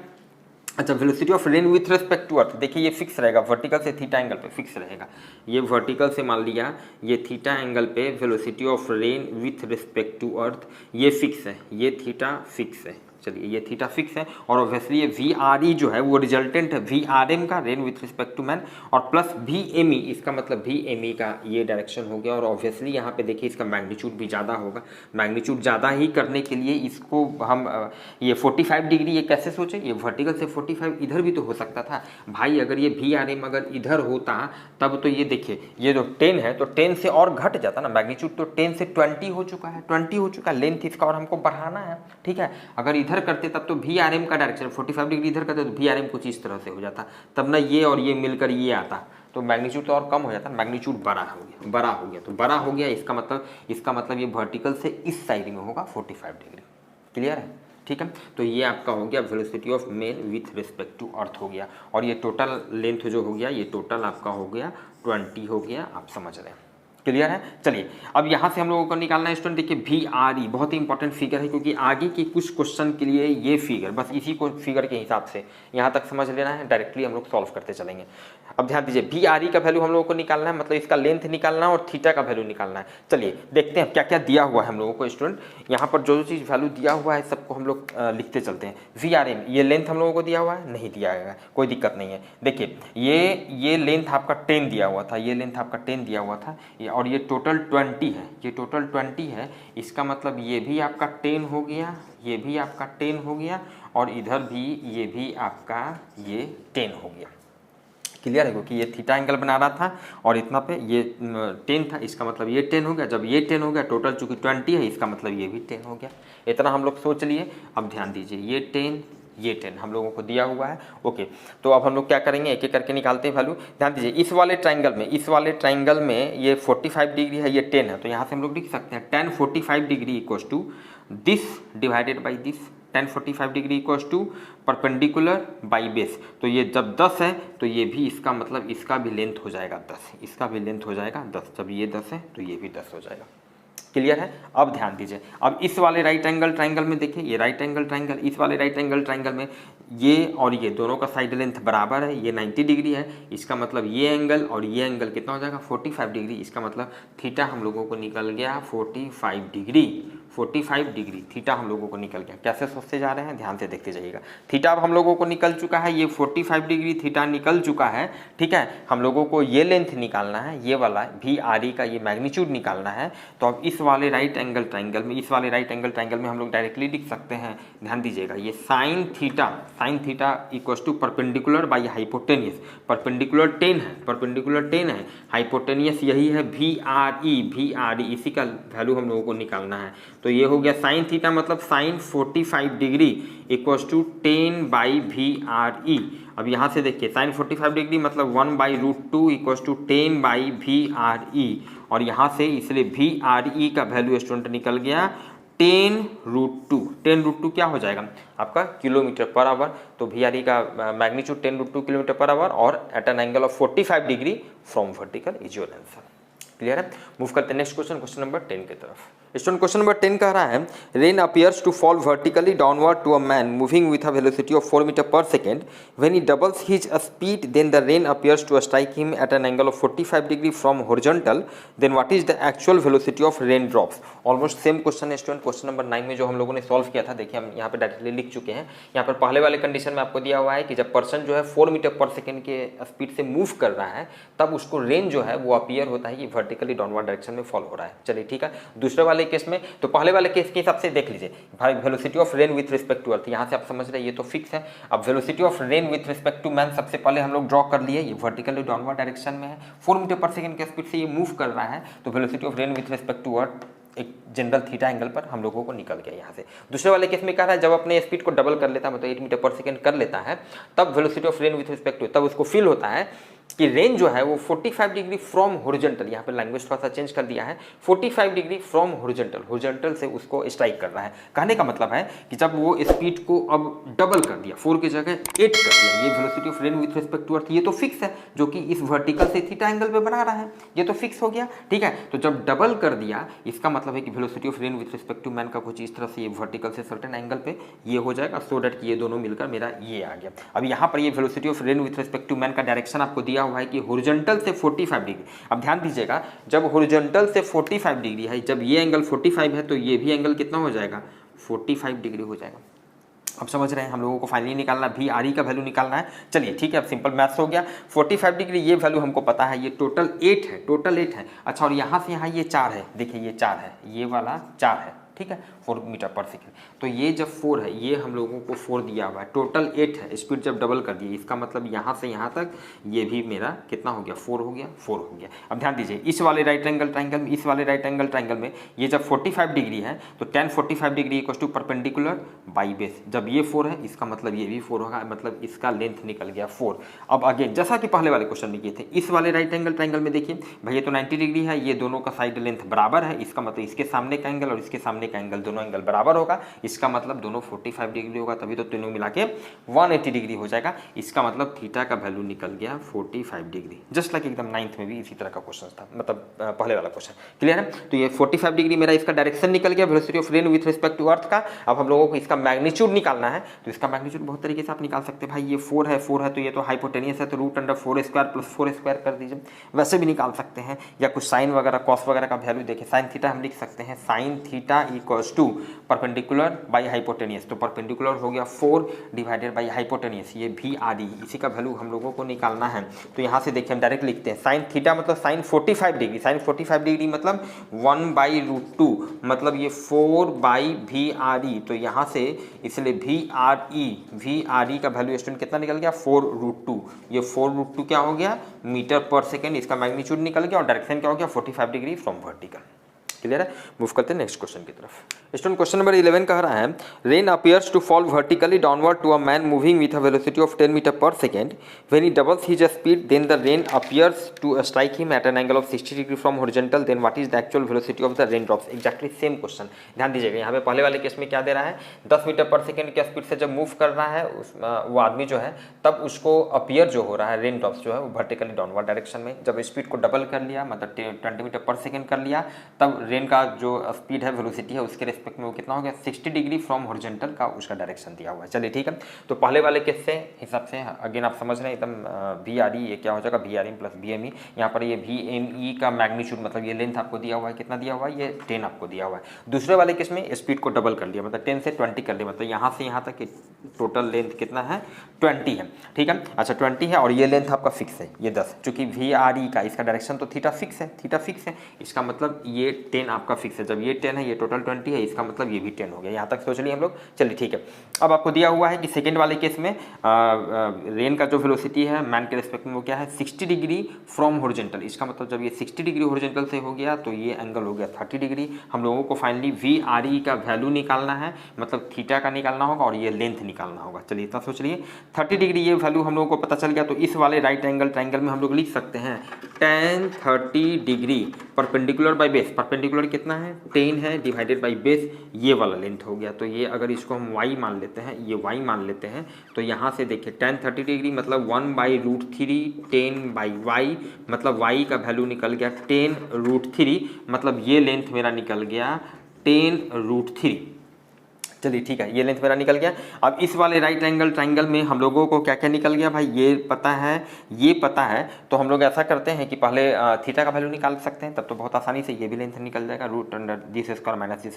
अच्छा, velocity of rain with respect to earth, देखिए ये फिक्स रहेगा, वर्टिकल से थीटा एंगल पे फिक्स रहेगा। ये वर्टिकल से मान लिया ये थीटा एंगल पे velocity of rain with respect to earth ये फिक्स है, ये थीटा फिक्स है, चलिए ये थीटा फिक्स है और ऑब्वियसली ये वी आर ई जो है वो रिजल्टेंट है वी आर एम का, rain with respect to man, और प्लस वी एम ई, इसका मतलब वी एम ई का ये डायरेक्शन हो गया। और ऑब्वियसली यहाँ पे देखिए इसका मैग्नीट्यूड भी ज़्यादा होगा। मैग्नीट्यूड ज़्यादा ही करने के लिए इसको हम ये 45 डिग्री ये कैसे सोचे, ये वर्टिकल से 45 इधर भी तो हो सकता था भाई। अगर ये वी आर एम अगर इधर होता तब तो ये देखिए ये जो 10 है तो 10 से और घट जाता ना, मैग्नीट्यूड तो 10 से 20 हो चुका है, 20 हो चुका है, लेंथ इसका और हमको बढ़ाना है, ठीक है। अगर इधर करते तब तो वी आर एम का डायरेक्शन 45 डिग्री इधर करते तो वी आर एम कुछ इस तरह से हो जाता, तब ना ये और ये मिलकर ये आता तो मैग्नीट्यूड तो और कम हो जाता, मैग्नीट्यूड बड़ा हो गया, बड़ा हो गया तो बड़ा हो गया, इसका मतलब ये वर्टिकल से इस साइड में होगा 45 डिग्री। क्लियर है, ठीक है। तो ये आपका हो गया velocity of man with respect to earth हो गया, और ये टोटल लेंथ जो हो गया ये टोटल आपका हो गया 20 हो गया, आप समझ रहे हैं। क्लियर है। चलिए अब यहाँ से हम लोगों को निकालना है स्टूडेंट, देखिए वी आर ई बहुत ही इंपॉर्टेंट फिगर है, क्योंकि आगे के कुछ क्वेश्चन के लिए ये फिगर बस इसी को फिगर के हिसाब से यहाँ तक समझ लेना है, डायरेक्टली हम लोग सॉल्व करते चलेंगे। अब ध्यान दीजिए वी आर ई का वैल्यू हम लोगों को निकालना है, मतलब इसका लेंथ निकालना है और थीटा का वैल्यू निकालना है। चलिए देखते हैं क्या क्या दिया हुआ है हम लोगों को स्टूडेंट। यहाँ पर जो चीज़ वैल्यू दिया हुआ है सबको हम लोग लिखते चलते हैं। वी आर एम ये लेंथ हम लोगों को दिया हुआ है, नहीं दिया गया है, कोई दिक्कत नहीं है। देखिए ये लेंथ आपका 10 दिया हुआ था, ये लेंथ आपका 10 दिया हुआ था, और ये टोटल 20 है, ये टोटल 20 है, इसका मतलब ये भी आपका 10 हो गया, ये भी आपका 10 हो गया, और इधर भी ये भी आपका ये 10 हो गया। क्लियर है, क्योंकि ये थीटा एंगल बना रहा था और इतना पे ये 10 था, इसका मतलब ये 10 हो गया। जब ये 10 हो गया टोटल चूंकि 20 है, इसका मतलब ये भी 10 हो गया। इतना हम लोग सोच लिए। अब ध्यान दीजिए ये 10 हम लोगों को दिया हुआ है। ओके, तो अब हम लोग क्या करेंगे, एक एक करके निकालते हैं वैल्यू। ध्यान दीजिए इस वाले ट्राइंगल में ये 45 डिग्री है, ये 10 है, तो यहाँ से हम लोग लिख सकते हैं 10 45 degree equals to this divided by this. 10 45 degree equals to perpendicular by base, तो ये जब 10 है तो ये भी इसका मतलब इसका भी लेंथ हो जाएगा 10, इसका भी लेंथ हो जाएगा 10। जब ये 10 है तो ये भी 10 हो जाएगा। क्लियर है। अब ध्यान दीजिए, अब इस वाले राइट एंगल ट्राइंगल में देखिए, ये राइट एंगल ट्राइंगल, इस वाले राइट एंगल ट्राइंगल में ये और ये दोनों का साइड लेंथ बराबर है, ये 90 डिग्री है, इसका मतलब ये एंगल और ये एंगल कितना हो जाएगा 45 डिग्री। इसका मतलब थीटा हम लोगों को निकल गया 45 डिग्री, 45 डिग्री थीटा हम लोगों को निकल गया। कैसे सोचते जा रहे हैं, ध्यान से देखते जाइएगा। थीटा अब हम लोगों को निकल चुका है, ये 45 डिग्री थीटा निकल चुका है, ठीक है। हम लोगों को ये लेंथ निकालना है, ये वाला वी आर ई का ये मैग्नीट्यूड निकालना है। तो अब इस वाले राइट एंगल ट्राइंगल में हम लोग डायरेक्टली लिख सकते हैं, ध्यान दीजिएगा, ये sine theta equals to perpendicular by hypotenuse. Perpendicular 10 है, हाइपोटेनियस यही है वी आर ई, इसी का वैल्यू हम लोगों को निकालना है। तो ये हो गया साइन थीटा मतलब sine 45 degree equals to 10 by V R E. अब यहाँ से देखिए साइन 45 डिग्री मतलब 1/√2 equals to 10 by V R E, और यहाँ से इसलिए वी आर ई का वैल्यू स्टूडेंट निकल गया 10√2। 10√2 क्या हो जाएगा आपका किलोमीटर पर आवर। तो वी आर ई का मैग्नीट्यूड 10√2 किलोमीटर पर आवर और at an angle of 45 degree from vertical is your answer. Clear है। मूव करते हैं नेक्स्ट क्वेश्चन नंबर 10 की तरफ। स्टूडेंट क्वेश्चन नंबर 10 कह रहा है rain appears to fall vertically downward to a man moving with a velocity of 4 metre per second. When he doubles his speed then the rain appears to strike him at an angle of 45 degree from horizontal, then what is the actual velocity of rain drops. Almost same question है student, question number 9 में जो हम लोगों ने solve किया था। देखिए हम यहाँ पे डायरेक्टली लिख चुके हैं। यहाँ पर पहले वाले कंडीशन में आपको दिया हुआ है कि जब पर्सन जो है 4 मीटर पर सेकेंड के स्पीड से मूव कर रहा है तब उसको रेन जो है वो अपीयर होता है कि वर्टिकली डाउनवर्ड डायरेक्शन में फॉल हो रहा है। चलिए ठीक है। दूसरे वाले केस में तो पहले वाले केस के हिसाब से देख लीजिए भाई, velocity of rain with respect to earth, यहाँ से आप समझ रहे हैं ये तो फिक्स है। अब velocity of rain with respect to man सबसे पहले हम लोग ड्रॉ कर लिए, ये वर्टिकली डाउनवर्ड डायरेक्शन में है, 4 मीटर पर सेकंड के स्पीड से ये मूव कर रहा है, तो velocity of rain with respect to earth एक जनरल थीटा एंगल पर हम लोगों को निकल गया यहाँ से। दूसरे वाले केस में कह रहा है जब अपने स्पीड को डबल कर लेता है मतलब 8 मीटर पर सेकंड कर लेता है, तब velocity of rain with respect to, तब उसको फील होता है कि रेन जो है वो 45 डिग्री फ्रॉम हॉरिजॉन्टल, यहाँ पे लैंग्वेज थोड़ा सा चेंज कर दिया है, 45 डिग्री फ्रॉम हॉरिजॉन्टल से उसको स्ट्राइक कर रहा है। कहने का मतलब है कि जब वो स्पीड को अब डबल कर दिया, 4 की जगह 8 कर दिया, ये velocity of rain with respect to earth ये तो फिक्स है, जो कि इस वर्टिकल से थीटा एंगल पे बना रहा है, ये तो फिक्स हो गया। ठीक है, तो जब डबल कर दिया इसका मतलब है कि velocity of rain with respect to man का कुछ इस तरह से ये वर्टिकल से सर्टेन एंगल पे ये हो जाएगा, सो दैट कि ये दोनों मिलकर मेरा ये आ गया। अब यहाँ पर ये velocity of rain with respect to man का डायरेक्शन आपको दिया हुआ है कि हॉरिजॉन्टल से 45 डिग्री। अब ध्यान दीजिएगा जब हॉरिजॉन्टल से 45 डिग्री है, जब ये एंगल 45 है तो ये भी एंगल कितना हो जाएगा 45 डिग्री हो जाएगा। अब समझ रहे हैं हम लोगों को फाइनली निकालना भी आर ई का वैल्यू निकालना है। चलिए ठीक है, अब सिंपल मैथ्स हो गया। 45 डिग्री ये वैल्यू हमको पता है, ये टोटल 8 है, टोटल 8 है। अच्छा, और यहाँ से यहाँ ये 4 है, देखिए ये 4 है, ये वाला 4 है, ठीक है, 4 मीटर पर सेकेंड। तो ये जब 4 है, ये हम लोगों को 4 दिया हुआ है, टोटल 8 है, स्पीड जब डबल कर दिए, इसका मतलब यहाँ से यहाँ तक ये भी मेरा कितना हो गया, 4 हो गया, 4 हो गया। अब ध्यान दीजिए, इस वाले राइट एंगल ट्राइंगल में, इस वाले राइट एंगल ट्राइंगल में ये जब 45 डिग्री है तो tan 45 degree equal to perpendicular by base. जब ये 4 है, इसका मतलब ये भी 4 होगा, मतलब इसका लेंथ निकल गया 4। अब अगेन जैसा कि पहले वाले क्वेश्चन में किए थे, इस वाले राइट एंगल ट्राइंगल में देखिए भाई, ये तो 90 डिग्री है, ये दोनों का साइड लेंथ बराबर है, इसका मतलब इसके सामने का एंगल और इसके सामने का एंगल, दोनों एंगल बराबर होगा, इसका मतलब दोनों 45 डिग्री होगा, तभी तो तीनों मिला के 180 डिग्री हो जाएगा। इसका मतलब थीटा का वैल्यू निकल गया 45 डिग्री। जस्ट लाइक एकदम 9th में भी इसी तरह का क्वेश्चन था, मतलब पहले वाला क्वेश्चन। क्लियर है? तो ये 45 डिग्री मेरा इसका डायरेक्शन निकल गया, velocity of rain with respect to earth का। अब हम लोगों को इसका मैग्नीट्यूड निकालना है, तो इसका मैग्नीट्यूड बहुत तरीके से आप निकाल सकते हैं। भाई ये 4 है, 4 है तो ये तो हाइपोटेनियस है, तो √4 स्क्वायर प्लस 4 स्क्वायर कर दीजिए, वैसे भी निकाल सकते हैं। या कुछ साइन वगैरह कॉस वगैरह का वैल्यू देखिए, साइन थीटा हम लिख सकते हैं, sine theta equals to perpendicular by hypotenuse. तो परपेंडिकुलर हो गया 4 डिवाइडेड बाई हाइपोटेनियस, ये भी आर ई, इसी का वैल्यू हम लोगों को निकालना है। तो यहाँ से देखिए हम डायरेक्ट लिखते हैं, साइन थीटा मतलब साइन 45 डिग्री, साइन 45 डिग्री मतलब 1/√2, मतलब ये 4/VRE। तो यहाँ से इसलिए VRE का वैल्यू स्टूडेंट कितना निकल गया, 4√2। ये 4√2 क्या हो गया, मीटर पर सेकेंड, इसका मैग्नीट्यूड निकल गया, और डायरेक्शन क्या हो गया, 45 डिग्री फ्रॉम वर्टिकल। क्लियर है? मूव करते हैं नेक्स्ट क्वेश्चन की तरफ। स्टूडेंट क्वेश्चन नंबर 11 कह रहा है, rain appears to fall vertically downward to a man moving with a velocity of 10 metre per second. When he doubles his speed then the rain appears to strike him at an angle of 60 degree from horizontal, then what is the actual velocity of the rain drops. Exactly same question. ध्यान दीजिएगा, यहाँ पे पहले वाले case में क्या दे रहा है, 10 मीटर पर सेकेंड की स्पीड से जब मूव कर रहा है वो आदमी जो है, तब उसको अपीयर जो हो रहा है, रेन ड्रॉप्स जो है वो वर्टिकली डाउनवर्ड डायरेक्शन में। जब स्पीड को डबल कर लिया, मतलब 20 मीटर पर सेकेंड कर लिया, तब रेन का जो स्पीड है, वेलोसिटी है, उसके रिस्पेक्ट में वो कितना हो गया, 60 डिग्री फ्रॉम हॉरिजॉन्टल का उसका डायरेक्शन दिया हुआ है। चलिए ठीक है, तो पहले वाले केस से हिसाब से अगेन आप समझ रहे हैं एकदम, VRE ये क्या हो जाएगा, VRE प्लस VME। यहाँ पर ये VME का मैग्नीट्यूड मतलब ये लेंथ आपको दिया हुआ है, कितना दिया हुआ है, ये 10 आपको दिया हुआ है। दूसरे वाले केस में स्पीड को डबल कर लिया, मतलब 10 से 20 कर लिया, मतलब यहाँ से यहाँ तक टोटल लेंथ कितना है, 20 है। ठीक है, अच्छा 20 है, और ये लेंथ आपका फिक्स है, ये 10, चूंकि VRE का इसका डायरेक्शन तो थीटा फिक्स है, थीटा फिक्स है, इसका मतलब ये 10 आपका फिक्स है। जब ये 10 है, ये टोटल 20 है, इसका मतलब ये भी 10 हो गया। यहाँ तक सोच लिए हम लोग। चलिए ठीक है, अब आपको दिया हुआ है कि सेकेंड वाले केस में रेन का जो वेलोसिटी है मैन के रिस्पेक्ट में वो क्या है, 60 डिग्री फ्रॉम हॉरिजॉन्टल। इसका मतलब जब ये 60 डिग्री हॉरिजॉन्टल से हो गया तो ये एंगल हो गया 30 डिग्री। हम लोगों को फाइनली VRE का वैल्यू निकालना है, मतलब थीटा का निकालना होगा, और ये लेंथ निकालना होगा। चलिए इतना सोच लिए, 30 डिग्री ये वैल्यू हम लोगों को पता चल गया। तो इस वाले राइट एंगल ट्राइंगल में हम लोग लिख सकते हैं tan 30 degree perpendicular by base. Perpendicular कितना है, 10 है, डिवाइडेड बाई बेस, ये वाला लेंथ हो गया। तो ये अगर इसको हम y मान लेते हैं, ये y मान लेते हैं, तो यहाँ से देखिए tan 30 डिग्री मतलब 1/√3 10/y, मतलब y का वैल्यू निकल गया 10√3, मतलब ये लेंथ मेरा निकल गया 10√3। चलिए ठीक है, ये लेंथ मेरा निकल गया। अब इस वाले राइट एंगल ट्राइंगल में हम लोगों को क्या क्या निकल गया भाई, ये पता है, ये पता है। तो हम लोग ऐसा करते हैं कि पहले थीटा का वैल्यू निकाल सकते हैं, तब तो बहुत आसानी से ये भी लेंथ निकल जाएगा, √(g² -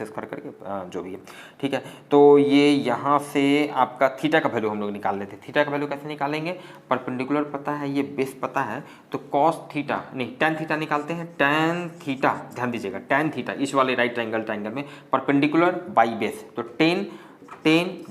g² करके जो भी है। ठीक है, तो ये यहाँ से आपका थीटा का वैल्यू हम लोग निकाल लेते हैं। थीटा का वैल्यू कैसे निकालेंगे, परपेंडिकुलर पता है, ये बेस पता है, तो कॉस थीटा नहीं tan थीटा निकालते हैं। tan थीटा, ध्यान दीजिएगा, tan थीटा इस वाले राइट एंगल ट्राइंगल में परपेंडिकुलर बाई बेस, तो 10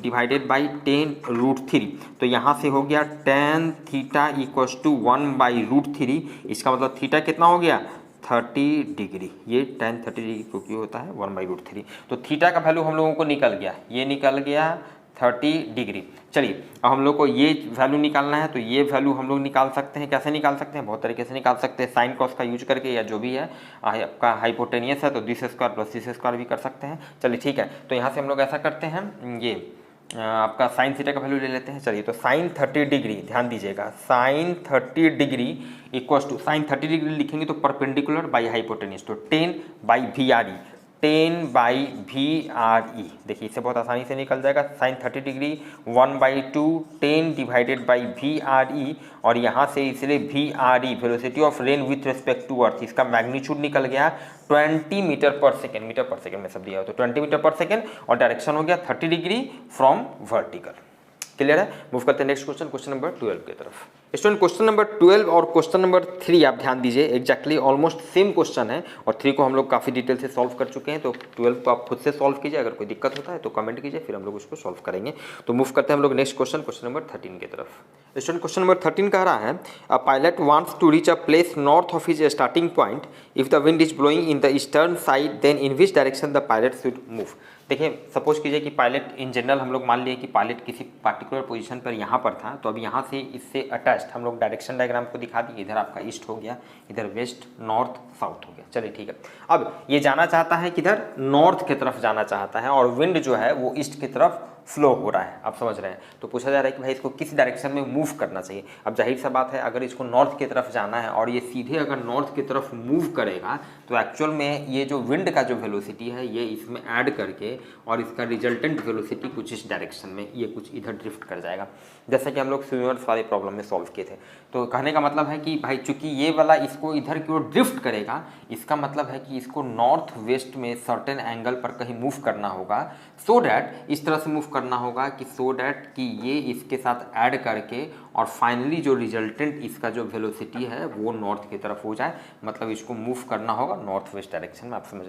डिवाइडेड बाई 10√3। तो यहाँ से हो गया tan थीटा इक्वल्स टू 1/√3। इसका मतलब थीटा कितना हो गया, 30 डिग्री। ये tan 30 डिग्री क्योंकि होता है 1/√3। तो थीटा का वैल्यू हम लोगों को निकल गया, ये निकल गया 30 डिग्री। चलिए अब हम लोग को ये वैल्यू निकालना है, तो ये वैल्यू हम लोग निकाल सकते हैं। कैसे निकाल सकते हैं, बहुत तरीके से निकाल सकते हैं, साइन कॉस का यूज करके, या जो भी है आपका हाइपोटेनियस है तो d² + c² भी कर सकते हैं। चलिए ठीक है, तो यहाँ से हम लोग ऐसा करते हैं, ये आपका साइन थीटा का वैल्यू ले लेते हैं। चलिए तो साइन 30 डिग्री, ध्यान दीजिएगा, sine 30 degree equals to, sine 30 degree लिखेंगे तो परपेंडिकुलर बाई हाइपोटेनियस, तो 10/VRE, 10/VRE। देखिए इससे बहुत आसानी से निकल जाएगा, sine 30 degree 1/2 10 divided by VRE, और यहाँ से इसलिए VRE velocity of rain with respect to earth, इसका मैग्नीट्यूड निकल गया 20 metre per second, metre per second में सब दिया हो तो 20 मीटर पर सेकेंड, और डायरेक्शन हो गया 30 डिग्री फ्रॉम वर्टिकल। क्लियर है? मूव करते हैं नेक्स्ट क्वेश्चन, क्वेश्चन नंबर 12 की तरफ। स्टूडेंट क्वेश्चन नंबर 12 और क्वेश्चन नंबर 3 आप ध्यान दीजिए, एग्जैक्टली ऑलमोस्ट सेम क्वेश्चन है, और 3 को हम लोग काफ़ी डिटेल से सॉल्व कर चुके हैं, तो 12 को आप खुद से सॉल्व कीजिए, अगर कोई दिक्कत होता है तो कमेंट कीजिए, फिर हम लोग उसको सॉल्व करेंगे। तो मूव करते हैं हम लोग नेक्स्ट क्वेश्चन, क्वेश्चन नंबर 13 की तरफ। स्टूडेंट क्वेश्चन नंबर 13 कह रहा है, a pilot wants to reach a place north of his starting point, if the wind is blowing in the eastern side, then in which direction the pilot should move. देखिए suppose कीजिए कि pilot in general हम लोग मान लिए कि pilot किसी particular position पर यहाँ पर था, तो अब यहाँ से इससे अटैच्ड हम लोग डायरेक्शन डायग्राम को दिखा दिए, इधर आपका ईस्ट हो गया, इधर वेस्ट नॉर्थ साउथ हो गया। चलिए ठीक है, अब ये जाना चाहता है किधर, नॉर्थ की तरफ जाना चाहता है, और विंड जो है वो ईस्ट की तरफ फ्लो हो रहा है, आप समझ रहे हैं। तो पूछा जा रहा है कि भाई इसको किस डायरेक्शन में मूव करना चाहिए। अब जाहिर सा बात है, अगर इसको नॉर्थ की तरफ जाना है और ये सीधे अगर नॉर्थ की तरफ मूव करेगा, तो एक्चुअल में ये जो विंड का जो वेलोसिटी है ये इसमें ऐड करके, और इसका रिजल्टेंट वेलोसिटी कुछ इस डायरेक्शन में, ये कुछ इधर ड्रिफ्ट कर जाएगा, जैसा कि हम लोग स्विमर्स वाले प्रॉब्लम में सॉल्व किए थे। तो कहने का मतलब है कि भाई चूंकि ये वाला इसको इधर की ओर ड्रिफ्ट करेगा, इसका मतलब है कि इसको नॉर्थ वेस्ट में सर्टेन एंगल पर कहीं मूव करना होगा, सो डैट इस तरह से मूव करना होगा कि सो डैट कि ये इसके साथ ऐड करके, और फाइनली जो रिजल्टेंट इसका जो वेलोसिटी है वो नॉर्थ की तरफ हो जाए, मतलब इसको मूव करना होगा नॉर्थ वेस्ट डायरेक्शन में, आप समझ